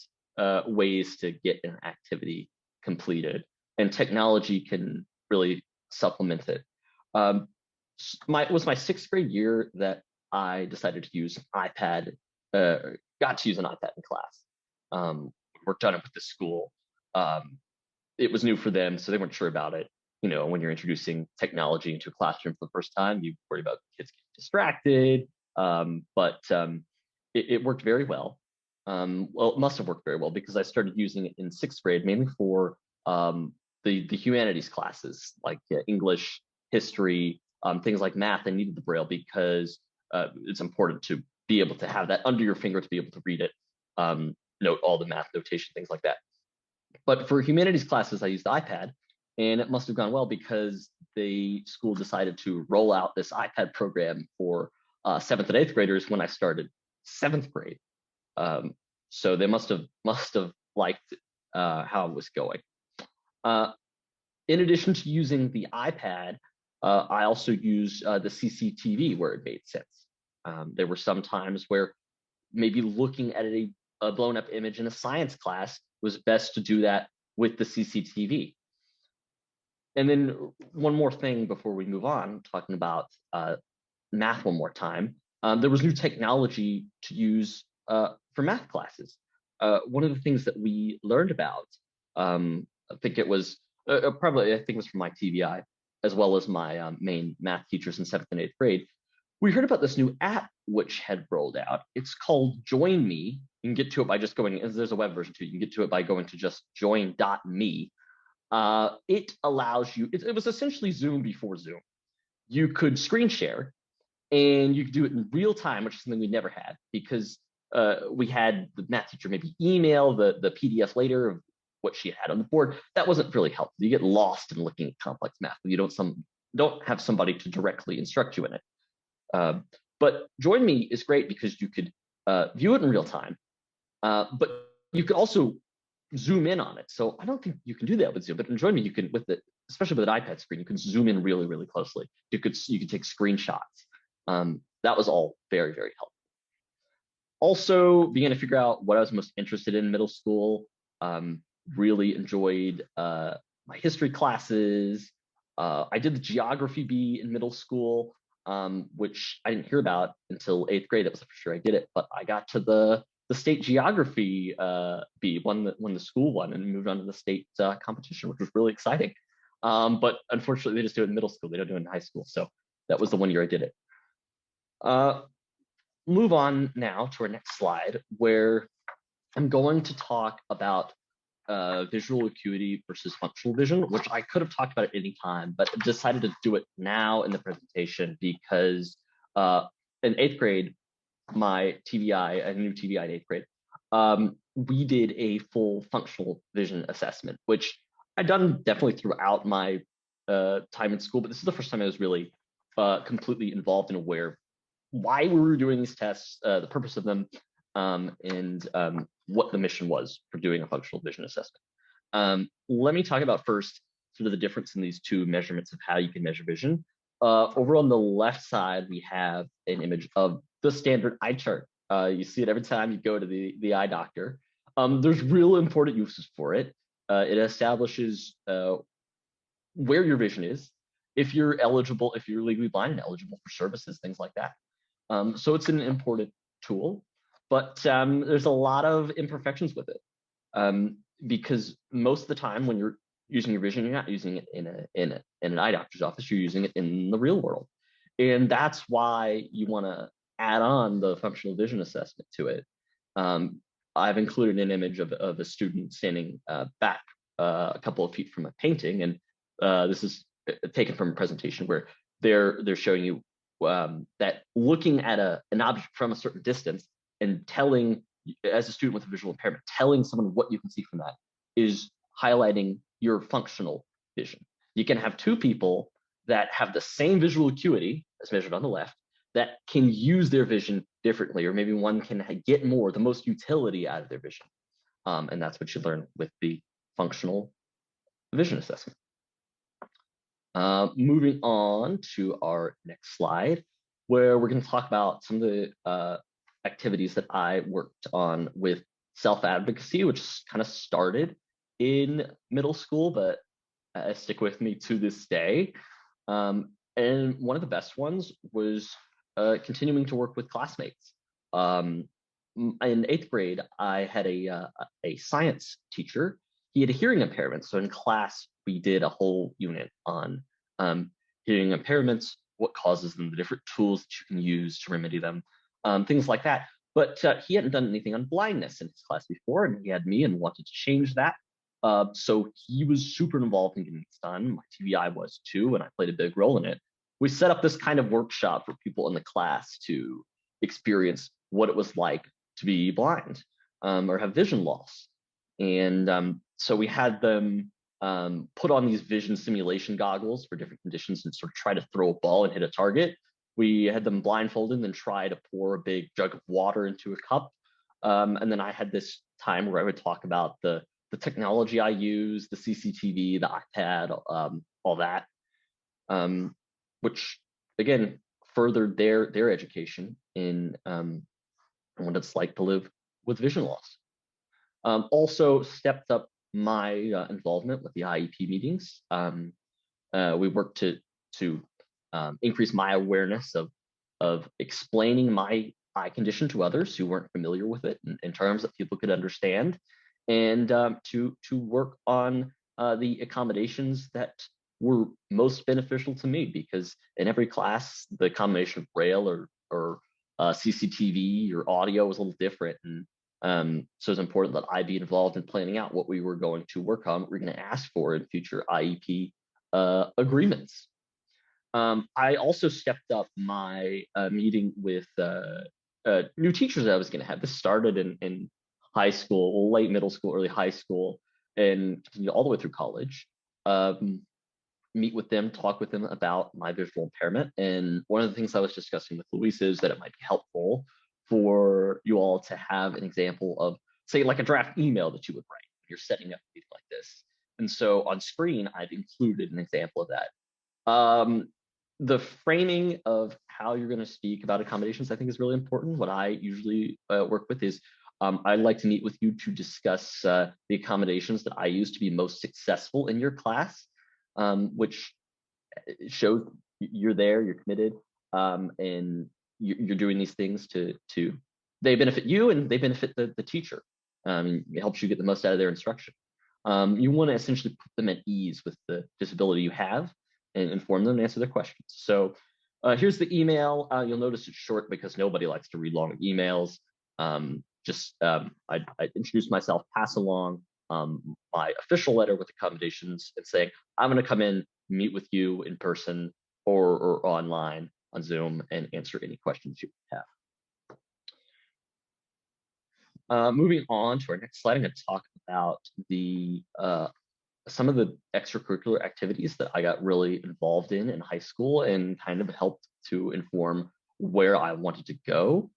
Speaker 8: ways to get an activity completed, and technology can really supplement it. It was my 6th grade year that I decided to use an iPad, got to use an iPad in class. Worked on it with the school. It was new for them, so they weren't sure about it. You know, when you're introducing technology into a classroom for the first time, you worry about kids getting distracted. But it worked very well. Well, it must have worked very well because I started using it in 6th grade, mainly for the humanities classes like English, history, things like math. I needed the Braille because it's important to be able to have that under your finger to be able to read it, note all the math notation, things like that. But for humanities classes, I used the iPad, and it must have gone well because the school decided to roll out this iPad program for 7th and 8th graders when I started 7th grade. So they must have liked how it was going. In addition to using the iPad, I also used the CCTV where it made sense. There were some times where maybe looking at a blown up image in a science class was best to do that with the CCTV. And then one more thing before we move on, talking about math one more time. There was new technology to use for math classes. One of the things that we learned about, I think it was from my TVI, as well as my main math teachers in 7th and 8th grade. We heard about this new app which had rolled out. It's called Join Me. You can get to it by just going, there's a web version too. You can get to it by going to just join.me. It allows you, it was essentially Zoom before Zoom. You could screen share and you could do it in real time, which is something we never had because we had the math teacher maybe email the PDF later of what she had on the board. That wasn't really helpful. You get lost in looking at complex math. You don't have somebody to directly instruct you in it. But Join Me is great because you could view it in real time, but you could also zoom in on it. So I don't think you can do that with Zoom, but in Join Me, you can, especially with an iPad screen, you can zoom in really, really closely. You could take screenshots. That was all very, very helpful. Also, began to figure out what I was most interested in middle school. Really enjoyed my history classes. I did the geography bee in middle school, which I didn't hear about until 8th grade. That was for sure I did it, but I got to the state geography bee, won the school one, and moved on to the state competition, which was really exciting. But unfortunately, they just do it in middle school. They don't do it in high school. So that was the one year I did it. Move on now to our next slide, where I'm going to talk about visual acuity versus functional vision, which I could have talked about at any time, but decided to do it now in the presentation because in 8th grade, my TVI, a new TVI in 8th grade, we did a full functional vision assessment, which I'd done definitely throughout my time in school, but this is the first time I was really completely involved and aware of why we were doing these tests, the purpose of them, and what the mission was for doing a functional vision assessment. Let me talk about first sort of the difference in these two measurements of how you can measure vision. Over on the left side, we have an image of the standard eye chart. You see it every time you go to the eye doctor. There's real important uses for it. It establishes where your vision is, if you're eligible, if you're legally blind and eligible for services, things like that. So it's an important tool, but there's a lot of imperfections with it, because most of the time when you're using your vision, you're not using it in an eye doctor's office. You're using it in the real world, and that's why you want to add on the functional vision assessment to it. I've included an image of a student standing back a couple of feet from a painting, and this is taken from a presentation where they're showing you that looking at an object from a certain distance and telling, as a student with a visual impairment, telling someone what you can see from that is highlighting your functional vision. You can have two people that have the same visual acuity as measured on the left that can use their vision differently, or maybe one can get more, the most utility out of their vision. And that's what you learn with the functional vision assessment. Moving on to our next slide, where we're going to talk about some of the activities that I worked on with self-advocacy, which kind of started in middle school, but stick with me to this day. And one of the best ones was continuing to work with classmates. In 8th grade, I had a science teacher. He had a hearing impairment. So in class, we did a whole unit on hearing impairments, what causes them, the different tools that you can use to remedy them, things like that. But he hadn't done anything on blindness in his class before, and he had me and wanted to change that. So he was super involved in getting this done. My TBI was too, and I played a big role in it. We set up this kind of workshop for people in the class to experience what it was like to be blind or have vision loss. And so we had them put on these vision simulation goggles for different conditions and sort of try to throw a ball and hit a target. We had them blindfolded and then try to pour a big jug of water into a cup. And then I had this time where I would talk about the technology I use, the CCTV, the iPad, all that, which again furthered their education in what it's like to live with vision loss. Also stepped up my involvement with the IEP meetings. We worked to increase my awareness of explaining my eye condition to others who weren't familiar with it in terms that people could understand, and to work on the accommodations that were most beneficial to me, because in every class the combination of braille or CCTV or audio was a little different, and so it's important that I be involved in planning out what we were going to work on, what we're going to ask for in future IEP agreements. I also stepped up my meeting with new teachers that I was going to have. This started in high school, late middle school, early high school, and continued all the way through college. Meet with them, talk with them about my visual impairment. And one of the things I was discussing with Luis is that it might be helpful for you all to have an example of, say, like a draft email that you would write when you're setting up a meeting like this. And so on screen, I've included an example of that. The framing of how you're going to speak about accommodations, I think, is really important. What I usually work with is I'd like to meet with you to discuss the accommodations that I use to be most successful in your class, which shows you're there, you're committed, and you're doing these things to they benefit you and they benefit the teacher. It helps you get the most out of their instruction. You want to essentially put them at ease with the disability you have and inform them and answer their questions. So here's the email. You'll notice it's short because nobody likes to read long emails. I introduce myself, pass along my official letter with accommodations, and say, I'm going to come in, meet with you in person or online on Zoom and answer any questions you have. Moving on to our next slide, I'm going to talk about some of the extracurricular activities that I got really involved in high school and kind of helped to inform where I wanted to go.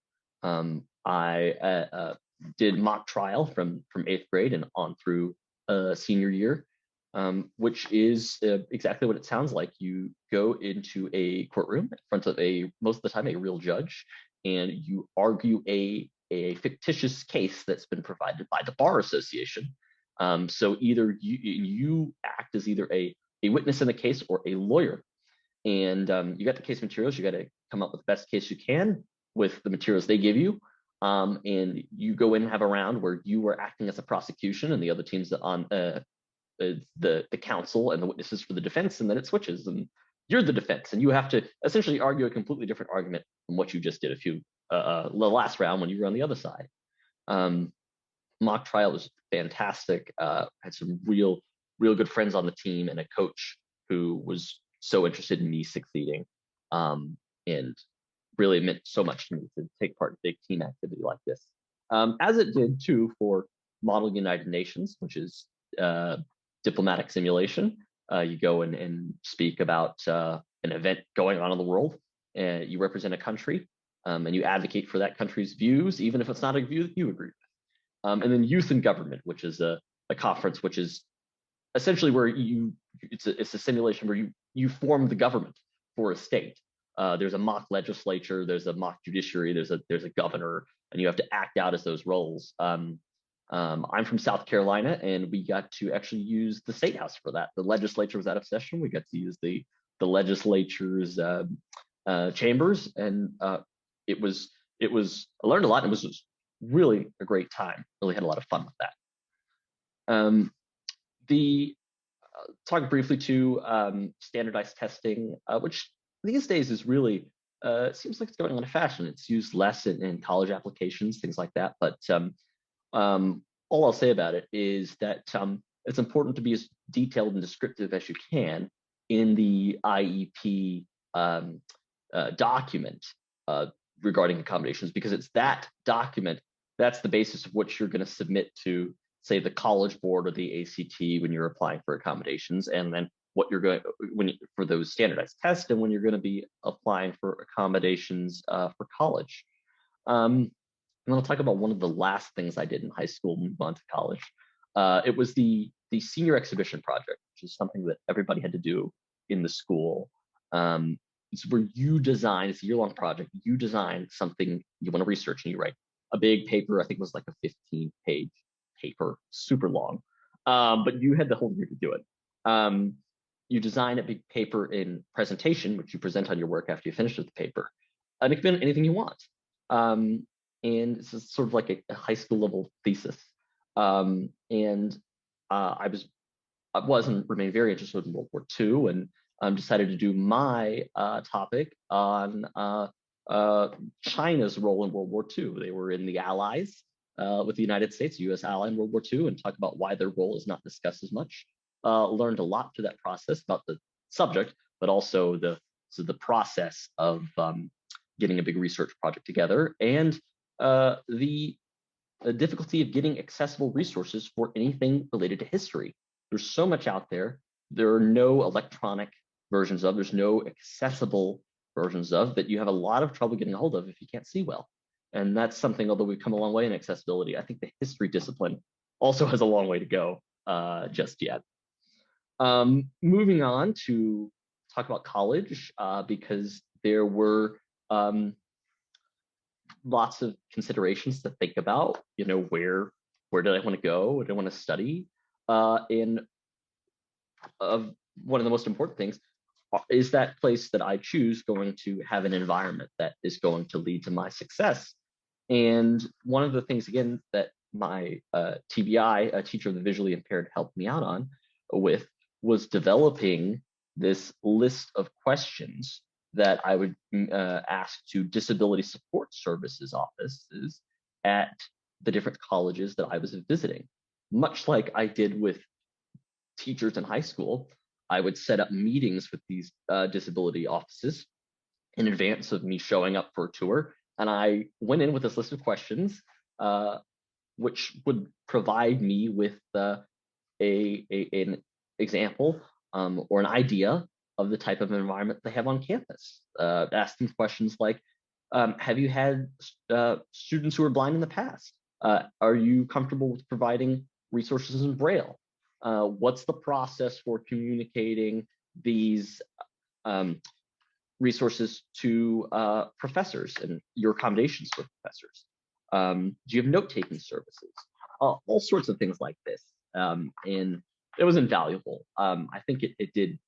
Speaker 8: I did mock trial from 8th grade and on through senior year, which is exactly what it sounds like. You go into a courtroom in front of most of the time, a real judge, and you argue a fictitious case that's been provided by the Bar Association. So either you act as either a witness in the case or a lawyer. And you got the case materials, you got to come up with the best case you can with the materials they give you. And you go in and have a round where you are acting as a prosecution and the other team's on the counsel and the witnesses for the defense, and then it switches and you're the defense and you have to essentially argue a completely different argument from what you just did the last round when you were on the other side. Mock trial was fantastic. Had some real good friends on the team and a coach who was so interested in me succeeding, and really meant so much to me to take part in a big team activity like this, as it did too for Model United Nations, which is diplomatic simulation. You go and speak about an event going on in the world, and you represent a country, and you advocate for that country's views, even if it's not a view that you agree with. And then Youth in Government, which is a conference which is essentially where it's a simulation where you form the government for a state. There's a mock legislature, there's a mock judiciary, there's a governor, and you have to act out as those roles. I'm from South Carolina, and we got to actually use the State House for that. The legislature was out of session. We got to use the legislature's chambers, and I learned a lot. And it was really a great time. Really had a lot of fun with that. Talk briefly to standardized testing, which these days is really seems like it's going out of fashion. It's used less in college applications, things like that. But all I'll say about it is that it's important to be as detailed and descriptive as you can in the IEP document regarding accommodations, because it's that document that's the basis of what you're going to submit to, say, the College Board or the ACT when you're applying for accommodations, and then what you're going for those standardized tests, and when you're going to be applying for accommodations for college. And I'll talk about one of the last things I did in high school, move on to college. It was the senior exhibition project, which is something that everybody had to do in the school. It's where you design, it's a year-long project, you design something you want to research, and you write a big paper. I think it was like a 15-page paper, super long, but you had the whole year to do it. You design a big paper in presentation, which you present on your work after you finish with the paper, and it can be anything you want. And it's sort of like a high school level thesis. I was and remain very interested in World War II, and decided to do my topic on China's role in World War II. They were in the Allies with the United States, U.S. ally in World War II, and talk about why their role is not discussed as much. Learned a lot through that process about the subject, but also the process of getting a big research project together, and the difficulty of getting accessible resources for anything related to history. There's so much out there. There are no electronic versions of, there's no accessible versions of, that you have a lot of trouble getting a hold of if you can't see well. And that's something, although we've come a long way in accessibility, I think the history discipline also has a long way to go just yet. Moving on to talk about college, because there were lots of considerations to think about. Where did I want to go? What did I want to study? And one of the most important things is that place that I choose going to have an environment that is going to lead to my success. And one of the things, again, that my TBI, a teacher of the visually impaired, helped me out on with was developing this list of questions that I would ask to disability support services offices at the different colleges that I was visiting. Much like I did with teachers in high school, I would set up meetings with these disability offices in advance of me showing up for a tour. And I went in with this list of questions, which would provide me with an example or an idea of the type of environment they have on campus. Ask them questions like, have you had students who are blind in the past? Are you comfortable with providing resources in Braille? What's the process for communicating these resources to professors and your accommodations for professors? Do you have note-taking services? All sorts of things like this. and it was invaluable. I think it did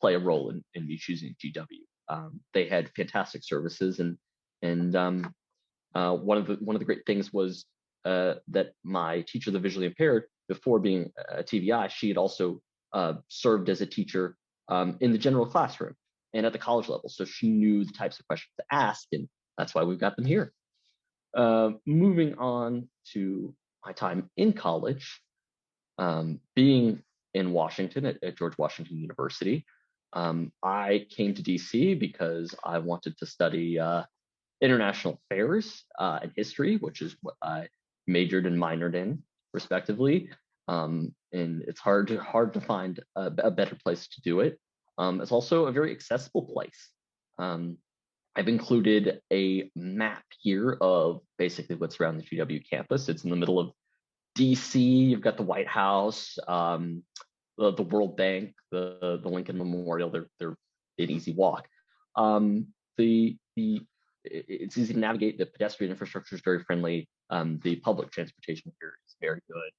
Speaker 8: play a role in me choosing GW. They had fantastic services, and one of the great things was that my teacher, the visually impaired, before being a TVI, she had also served as a teacher in the general classroom and at the college level. So she knew the types of questions to ask, and that's why we've got them here. Moving on to my time in college, being in Washington at George Washington University, I came to DC because I wanted to study international affairs and history, which is what I majored and minored in, respectively. And it's hard to find a better place to do it. It's also a very accessible place. I've included a map here of basically what's around the GW campus. It's in the middle of DC. You've got the White House, the World Bank, the Lincoln Memorial. They're an easy walk. It's easy to navigate. The pedestrian infrastructure is very friendly. The public transportation here is very good.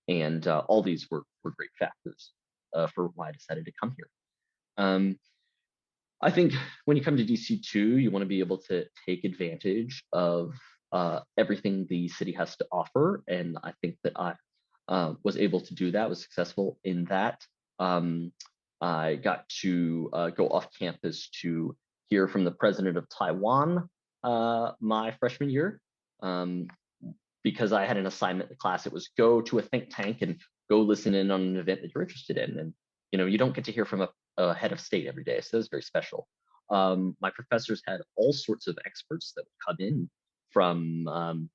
Speaker 8: And all these were great factors for why I decided to come here. I think when you come to DC too, you want to be able to take advantage of everything the city has to offer. And I think that I was able to do that, was successful in that. I got to go off campus to hear from the president of Taiwan my freshman year. Because I had an assignment in the class, it was go to a think tank and go listen in on an event that you're interested in. And you don't get to hear from a head of state every day, so it was very special. My professors had all sorts of experts that would come in from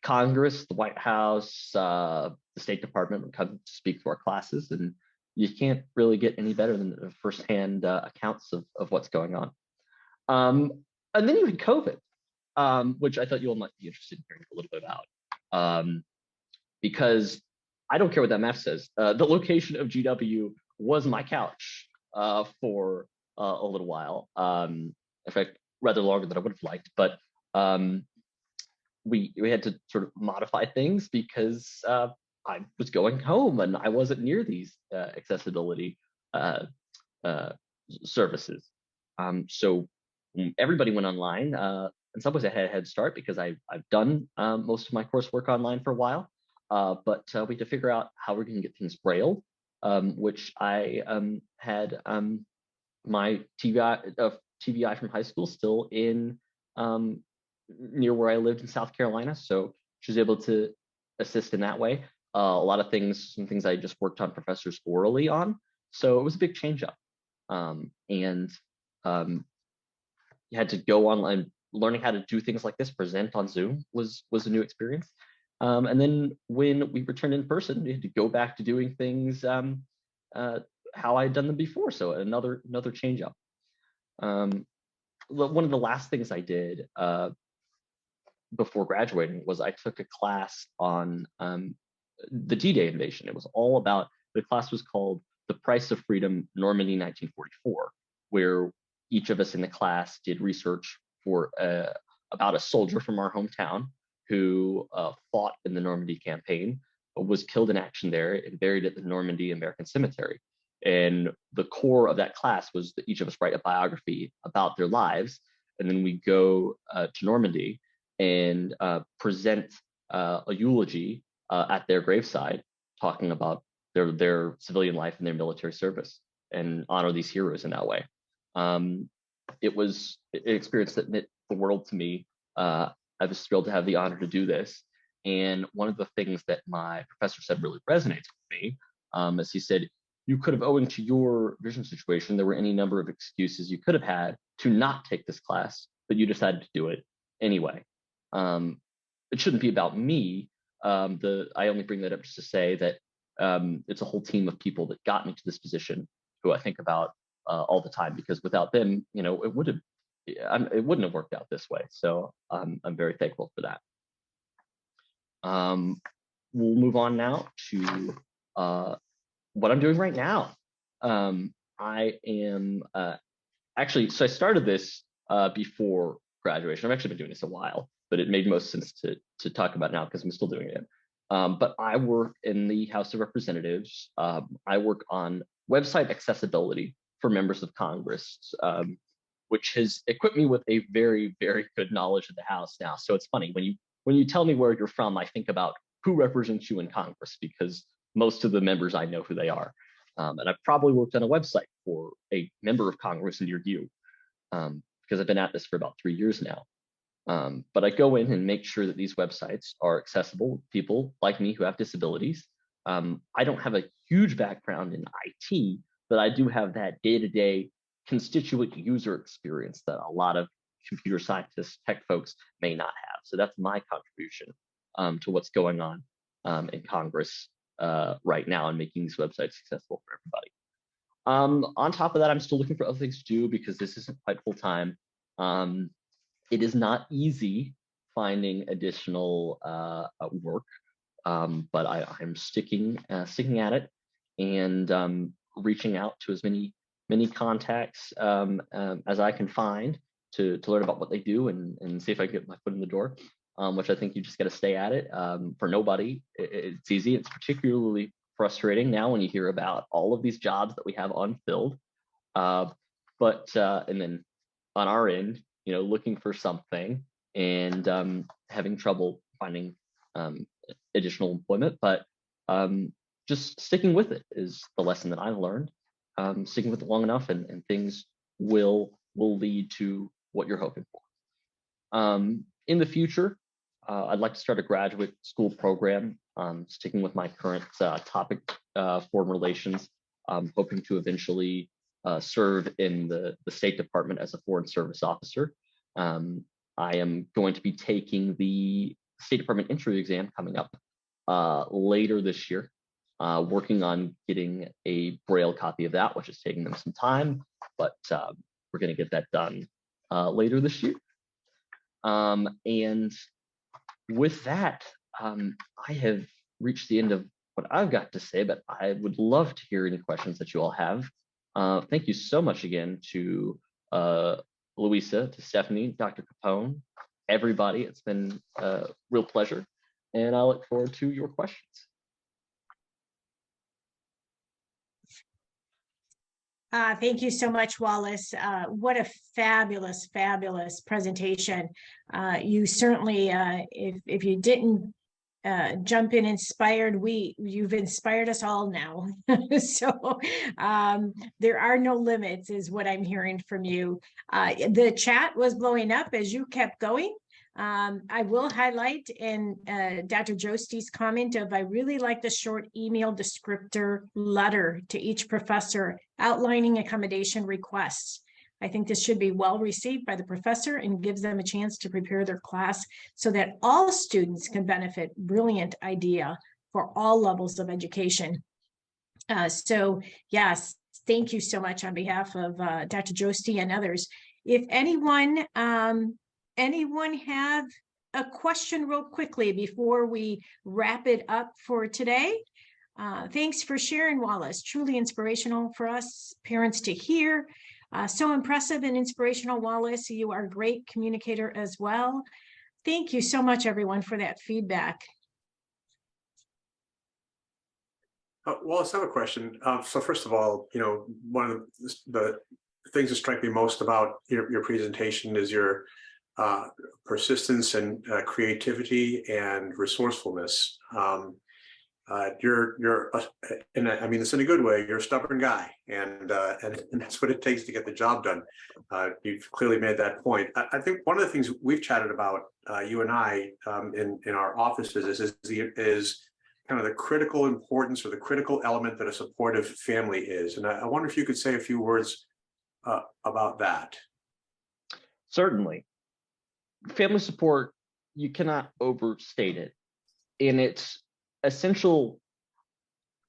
Speaker 8: Congress, the White House, the State Department would come to speak to our classes, and you can't really get any better than the firsthand accounts of what's going on. And then you had COVID, which I thought you all might be interested in hearing a little bit about, because I don't care what that map says. The location of GW was my couch for a little while. In fact, rather longer than I would have liked, but we had to sort of modify things because I was going home and I wasn't near these accessibility services. So everybody went online. In some ways I had a head start because I've done most of my coursework online for a while, but we had to figure out how we're going to get things brailled, which I had my TVI from high school still in near where I lived in South Carolina, so she was able to assist in that way. A lot of things, some things I just worked on professors orally on, so it was a big change up. And you had to go online. Learning how to do things like this, present on Zoom, was a new experience. And then when we returned in person, we had to go back to doing things how I had done them before. So another change up. One of the last things I did before graduating was I took a class on the D-Day invasion. It was all about, the class was called The Price of Freedom, Normandy 1944, where each of us in the class did research for about a soldier from our hometown who fought in the Normandy campaign, was killed in action there and buried at the Normandy American Cemetery. And the core of that class was that each of us write a biography about their lives, and then we go to Normandy and present a eulogy at their graveside, talking about their civilian life and their military service, and honor these heroes in that way. It was an experience that meant the world to me. I was thrilled to have the honor to do this. And one of the things that my professor said really resonates with me is he said, you could have, owing to your vision situation, there were any number of excuses you could have had to not take this class, but you decided to do it anyway. It shouldn't be about me. I only bring that up just to say that it's a whole team of people that got me to this position who I think about all the time, because without them, it wouldn't have worked out this way. So I'm very thankful for that. We'll move on now to what I'm doing right now. I am actually, so I started this before graduation. I've actually been doing this a while, but it made most sense to talk about now because I'm still doing it. But I work in the House of Representatives. I work on website accessibility for members of Congress, which has equipped me with a very, very good knowledge of the House now. So it's funny when you tell me where you're from, I think about who represents you in Congress, because most of the members, I know who they are. And I've probably worked on a website for a member of Congress near you, because I've been at this for about 3 years now. But I go in and make sure that these websites are accessible to people like me who have disabilities. I don't have a huge background in IT, but I do have that day-to-day constituent user experience that a lot of computer scientists, tech folks may not have. So that's my contribution to what's going on in Congress right now and making these websites accessible for everybody. On top of that, I'm still looking for other things to do because this isn't quite full time. It is not easy finding additional work, but I'm sticking at it and reaching out to as many contacts as I can find to learn about what they do and see if I can get my foot in the door. Which I think you just got to stay at it. For nobody, it's easy. It's particularly frustrating now when you hear about all of these jobs that we have unfilled. And then on our end, looking for something and having trouble finding additional employment, but just sticking with it is the lesson that I learned. Sticking with it long enough and things will lead to what you're hoping for. In the future, I'd like to start a graduate school program, sticking with my current topic, foreign relations. I'm hoping to eventually serve in the State Department as a Foreign Service officer. I am going to be taking the State Department interview exam coming up later this year, working on getting a Braille copy of that, which is taking them some time, but we're going to get that done later this year. And with that, I have reached the end of what I've got to say, but I would love to hear any questions that you all have. Thank you so much again to Louisa, to Stephanie, Dr. Capone, everybody. It's been a real pleasure, and I look forward to your questions.
Speaker 1: Thank you so much, Wallace. What a fabulous, fabulous presentation. You certainly, if you didn't jump in inspired, you've inspired us all now. So there are no limits is what I'm hearing from you. The chat was blowing up as you kept going. I will highlight in Dr. Josti's comment of I really like the short email descriptor letter to each professor outlining accommodation requests. I think this should be well received by the professor and gives them a chance to prepare their class so that all students can benefit. Brilliant idea for all levels of education. So yes, thank you so much on behalf of Dr. Josti and others. If anyone have a question real quickly before we wrap it up for today? Thanks for sharing, Wallace. Truly inspirational for us parents to hear. So impressive and inspirational, Wallace. You are a great communicator as well. Thank you so much, everyone, for that feedback.
Speaker 2: Wallace, I have a question. So first of all, one of the things that strike me most about your presentation is your persistence and creativity and resourcefulness. And I mean this in a good way. You're a stubborn guy, and that's what it takes to get the job done. You've clearly made that point. I think one of the things we've chatted about, you and I, in our offices, is kind of the critical importance or the critical element that a supportive family is. And I wonder if you could say a few words about that.
Speaker 8: Certainly. Family support, you cannot overstate it. And it's essential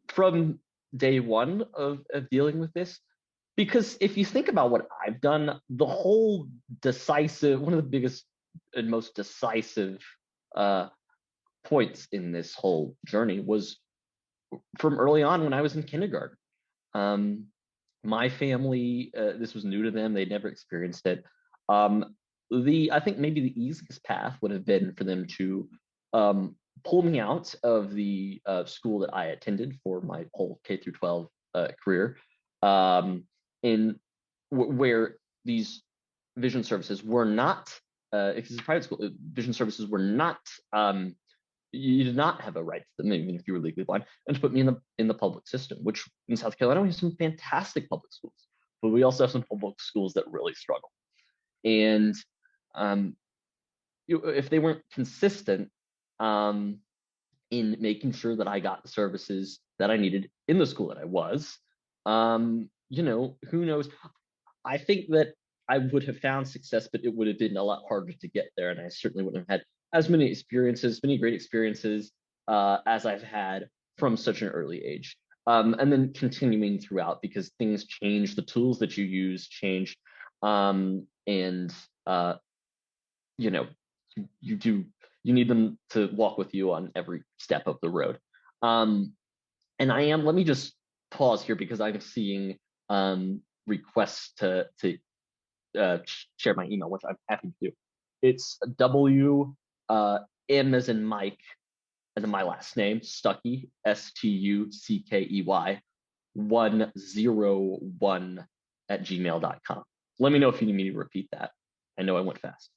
Speaker 8: from day one of dealing with this. Because if you think about what I've done, the whole one of the biggest and most decisive points in this whole journey was from early on when I was in kindergarten. My family, this was new to them. They'd never experienced it. I think maybe the easiest path would have been for them to pull me out of the school that I attended for my whole K through 12 career, where these vision services were not, if it's a private school, vision services were not, you did not have a right to them, even if you were legally blind, and to put me in the public system, which in South Carolina, we have some fantastic public schools, but we also have some public schools that really struggle. And if they weren't consistent in making sure that I got the services that I needed in the school that I was, you know, who knows? I think that I would have found success, but it would have been a lot harder to get there. And I certainly wouldn't have had as many experiences, many great experiences as I've had from such an early age. And then continuing throughout, because things change, the tools that you use change. And, you know, you need them to walk with you on every step of the road. And let me just pause here because I'm seeing requests to share my email, which I'm happy to do. It's M as in Mike, and then my last name, Stuckey, STUCKEY, 101 @gmail.com. Let me know if you need me to repeat that. I know I went fast.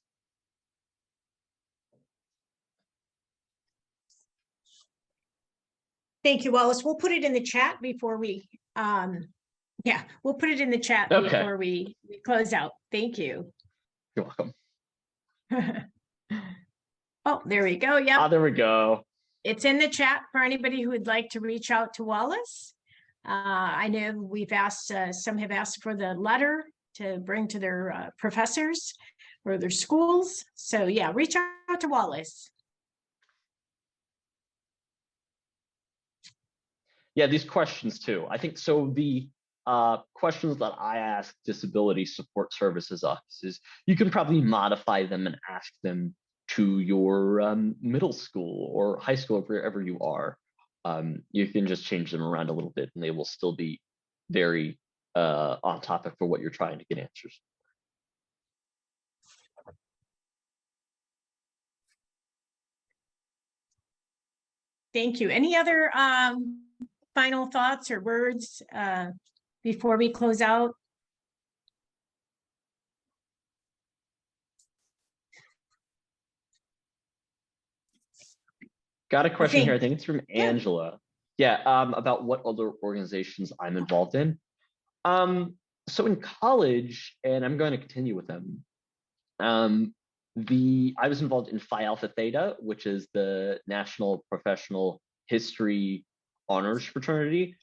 Speaker 1: Thank you, Wallace. We'll put it in the chat before we, we'll put it in the chat before we close out. Thank you.
Speaker 8: You're welcome.
Speaker 1: Oh, there we go. Yeah.
Speaker 8: There we go.
Speaker 1: It's in the chat for anybody who would like to reach out to Wallace. I know we've asked, some have asked for the letter to bring to their professors or their schools. So yeah, reach out to Wallace.
Speaker 8: Yeah, these questions too. I think so. The questions that I ask disability support services offices, you can probably modify them and ask them to your middle school or high school, wherever you are. You can just change them around a little bit and they will still be very on topic for what you're trying to get answers.
Speaker 1: Thank you. Any other final thoughts or words before we close out?
Speaker 8: Got a question here. I think it's from Angela. Yeah, about what other organizations I'm involved in. So in college, and I'm going to continue with them, I was involved in Phi Alpha Theta, which is the National Professional History Honors Fraternity.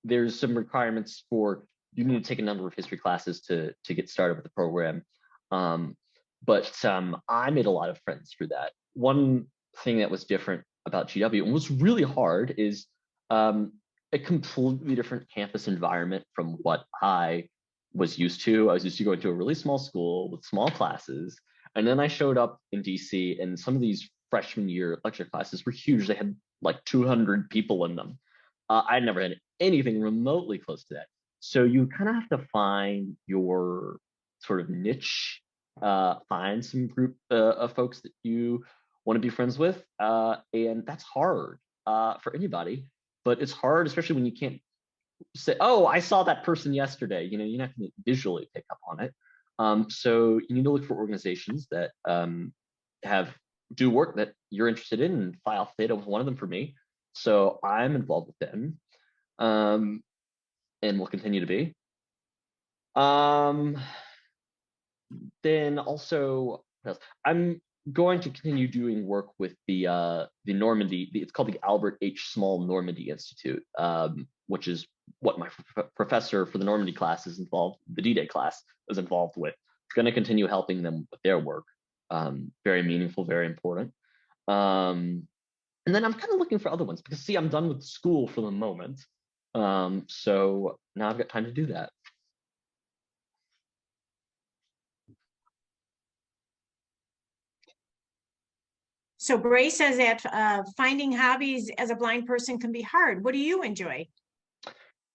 Speaker 8: There's some requirements for, you need to take a number of history classes to get started with the program. But I made a lot of friends through that. One thing that was different about GW and was really hard is a completely different campus environment from what I was used to. I was used to going to a really small school with small classes. And then I showed up in DC and some of these freshman year lecture classes were huge. They had like 200 people in them. I never had anything remotely close to that. So you kind of have to find your sort of niche, find some group of folks that you want to be friends with. And that's hard for anybody, but it's hard, especially when you can't say, oh, I saw that person yesterday. You know, you're not going to visually pick up on it. So you need to look for organizations that do work that you're interested in, and Phi Alpha Theta was one of them for me. So I'm involved with them, and will continue to be. Then also, I'm going to continue doing work with the Normandy. It's called the Albert H. Small Normandy Institute, which is what my professor for the Normandy class is involved. The D-Day class is involved with. Going to continue helping them with their work. Very meaningful, very important. And then I'm kind of looking for other ones because, see, I'm done with school for the moment. So now I've got time to do that.
Speaker 1: So Bray says that finding hobbies as a blind person can be hard. What do you enjoy?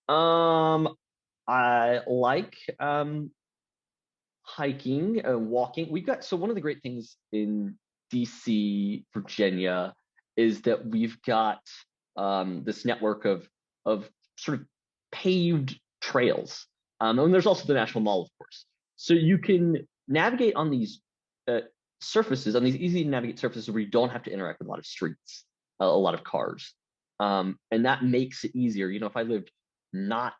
Speaker 8: I like hiking and walking. So one of the great things in DC, Virginia, is that we've got this network of sort of paved trails. And there's also the National Mall, of course. So you can navigate on these surfaces, on these easy to navigate surfaces where you don't have to interact with a lot of streets, a lot of cars. And that makes it easier. You know, if I lived not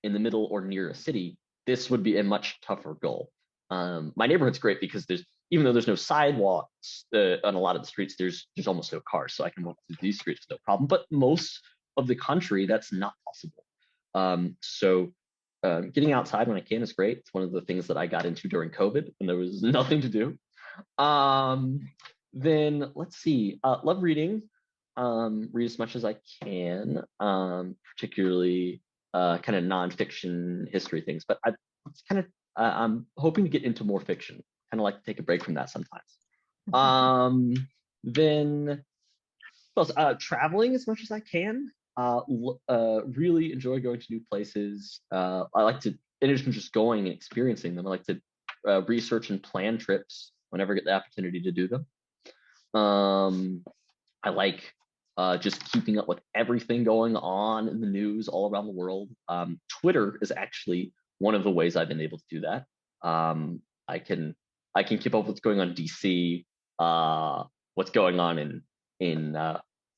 Speaker 8: in the middle or near a city, this would be a much tougher goal. My neighborhood's great because even though there's no sidewalks on a lot of the streets, there's almost no cars, so I can walk through these streets no problem. But most of the country, that's not possible. So getting outside when I can is great. It's one of the things that I got into during COVID when there was nothing to do. Then let's see, love reading. Read as much as I can, particularly kind of nonfiction history things. But I'm hoping to get into more fiction. Kind of like to take a break from that sometimes. Then traveling as much as I can. Really enjoy going to new places. I like to, in addition to just going and experiencing them, I like to research and plan trips whenever I get the opportunity to do them. I like just keeping up with everything going on in the news all around the world. Twitter is actually one of the ways I've been able to do that. I can keep up with what's going on in DC, what's going on in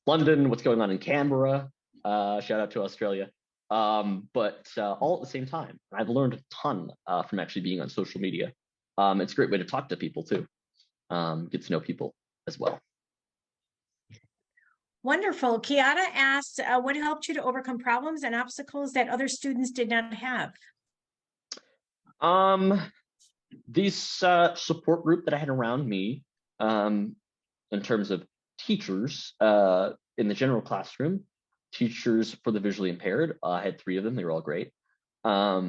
Speaker 8: London, what's going on in Canberra. Shout out to Australia. But all at the same time. I've learned a ton from actually being on social media. It's a great way to talk to people too. Get to know people as well.
Speaker 1: Wonderful. Kiara asks, what helped you to overcome problems and obstacles that other students did not have?
Speaker 8: This support group that I had around me, in terms of teachers in the general classroom, teachers for the visually impaired, I had 3 of them. They were all great. I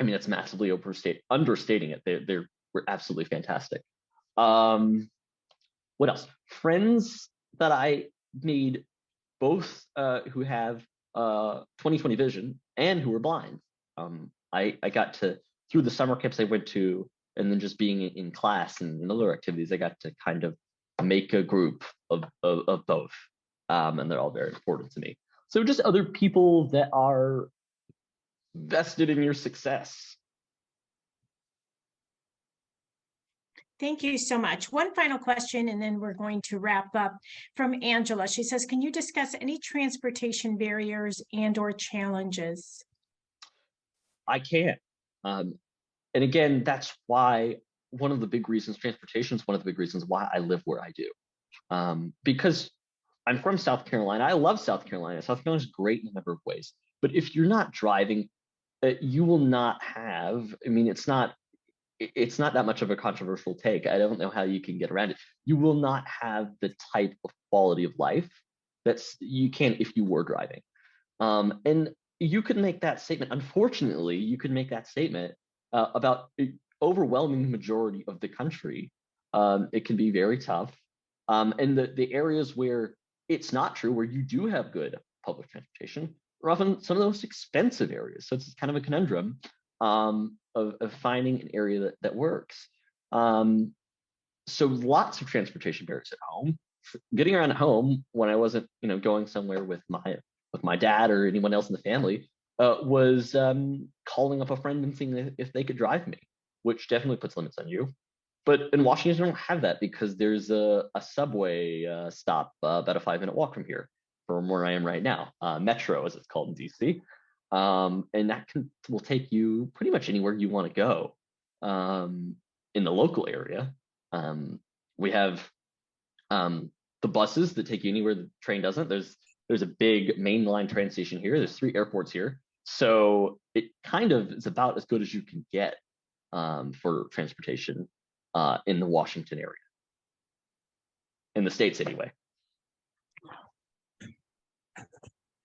Speaker 8: mean, that's massively understating it. They were absolutely fantastic. What else? Friends that I made, both who have 20/20 vision and who are blind. I got to, through the summer camps I went to, and then just being in class and in other activities, I got to kind of make a group of both. And they're all very important to me. So just other people that are vested in your success.
Speaker 1: Thank you so much. One final question, and then we're going to wrap up. From Angela, she says, can you discuss any transportation barriers and/or challenges?
Speaker 8: I can. And again, that's why one of the big reasons, transportation is one of the big reasons why I live where I do. Because I'm from South Carolina. I love South Carolina. South Carolina is great in a number of ways. But if you're not driving, you will not have, I mean, it's not that much of a controversial take. I don't know how you can get around it. You will not have the type of quality of life that's you can if you were driving. And you could make that statement. Unfortunately, you could make that statement about the overwhelming majority of the country. It can be very tough. And the areas where it's not true, where you do have good public transportation, are often some of the most expensive areas. So it's kind of a conundrum of finding an area that works. So lots of transportation barriers at home. Getting around at home when I wasn't, going somewhere with my dad or anyone else in the family was calling up a friend and seeing if they could drive me, which definitely puts limits on you. But in Washington, you don't have that because there's a subway stop about a 5-minute walk from here, from where I am right now, Metro as it's called in DC. And that will take you pretty much anywhere you want to go in the local area. We have the buses that take you anywhere the train doesn't. There's a big mainline train station here. There's 3 airports here. So it kind of is about as good as you can get for transportation in the Washington area, in the States anyway.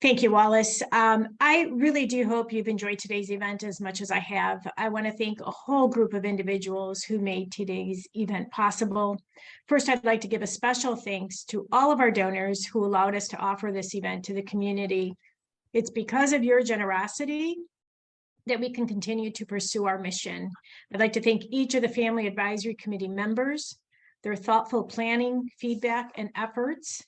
Speaker 1: Thank you, Wallace. I really do hope you've enjoyed today's event as much as I have. I want to thank a whole group of individuals who made today's event possible. First, I'd like to give a special thanks to all of our donors who allowed us to offer this event to the community. It's because of your generosity that we can continue to pursue our mission. I'd like to thank each of the Family Advisory Committee members their thoughtful planning, feedback, and efforts.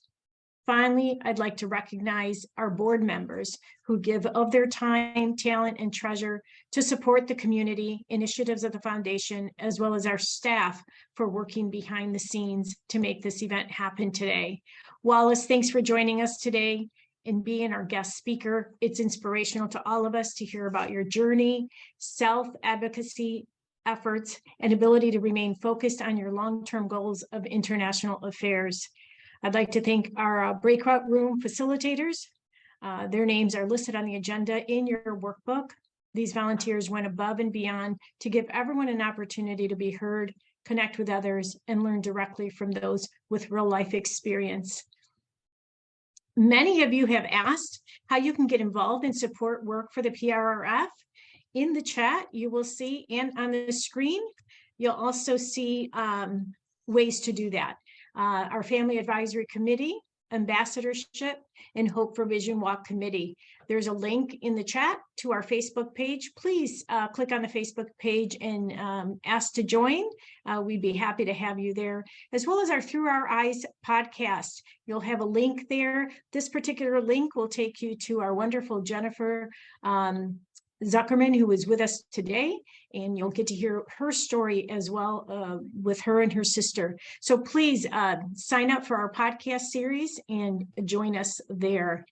Speaker 1: Finally, I'd like to recognize our board members who give of their time, talent, and treasure to support the community initiatives of the foundation, as well as our staff for working behind the scenes to make this event happen today. Wallace, thanks for joining us today and being our guest speaker. It's inspirational to all of us to hear about your journey, self-advocacy efforts, and ability to remain focused on your long-term goals of international affairs. I'd like to thank our breakout room facilitators. Their names are listed on the agenda in your workbook. These volunteers went above and beyond to give everyone an opportunity to be heard, connect with others, and learn directly from those with real life experience. Many of you have asked how you can get involved and support work for the PRRF. In the chat, you will see, and on the screen, you'll also see ways to do that. Our Family Advisory Committee, Ambassadorship, and Hope for Vision Walk Committee. There's a link in the chat to our Facebook page. Please click on the Facebook page and ask to join. We'd be happy to have you there, as well as our Through Our Eyes podcast. You'll have a link there. This particular link will take you to our wonderful Jennifer Zuckerman, who is with us today, and you'll get to hear her story as well with her and her sister. So please sign up for our podcast series and join us there.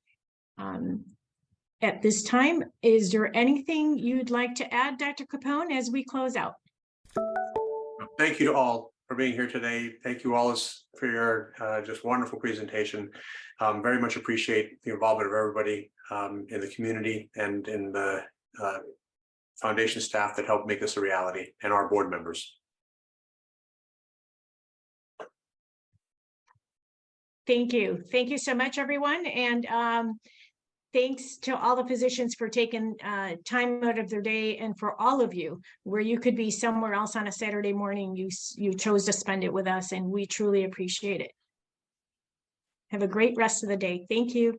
Speaker 1: At this time, is there anything you'd like to add, Dr. Capone, as we close out?
Speaker 2: Thank you to all for being here today. Thank you, Wallace, for your just wonderful presentation. Very much appreciate the involvement of everybody in the community and in the foundation staff that helped make this a reality, and our board members.
Speaker 1: Thank you. Thank you so much, everyone. And thanks to all the physicians for taking time out of their day, and for all of you, where you could be somewhere else on a Saturday morning, you chose to spend it with us, and we truly appreciate it. Have a great rest of the day. Thank you.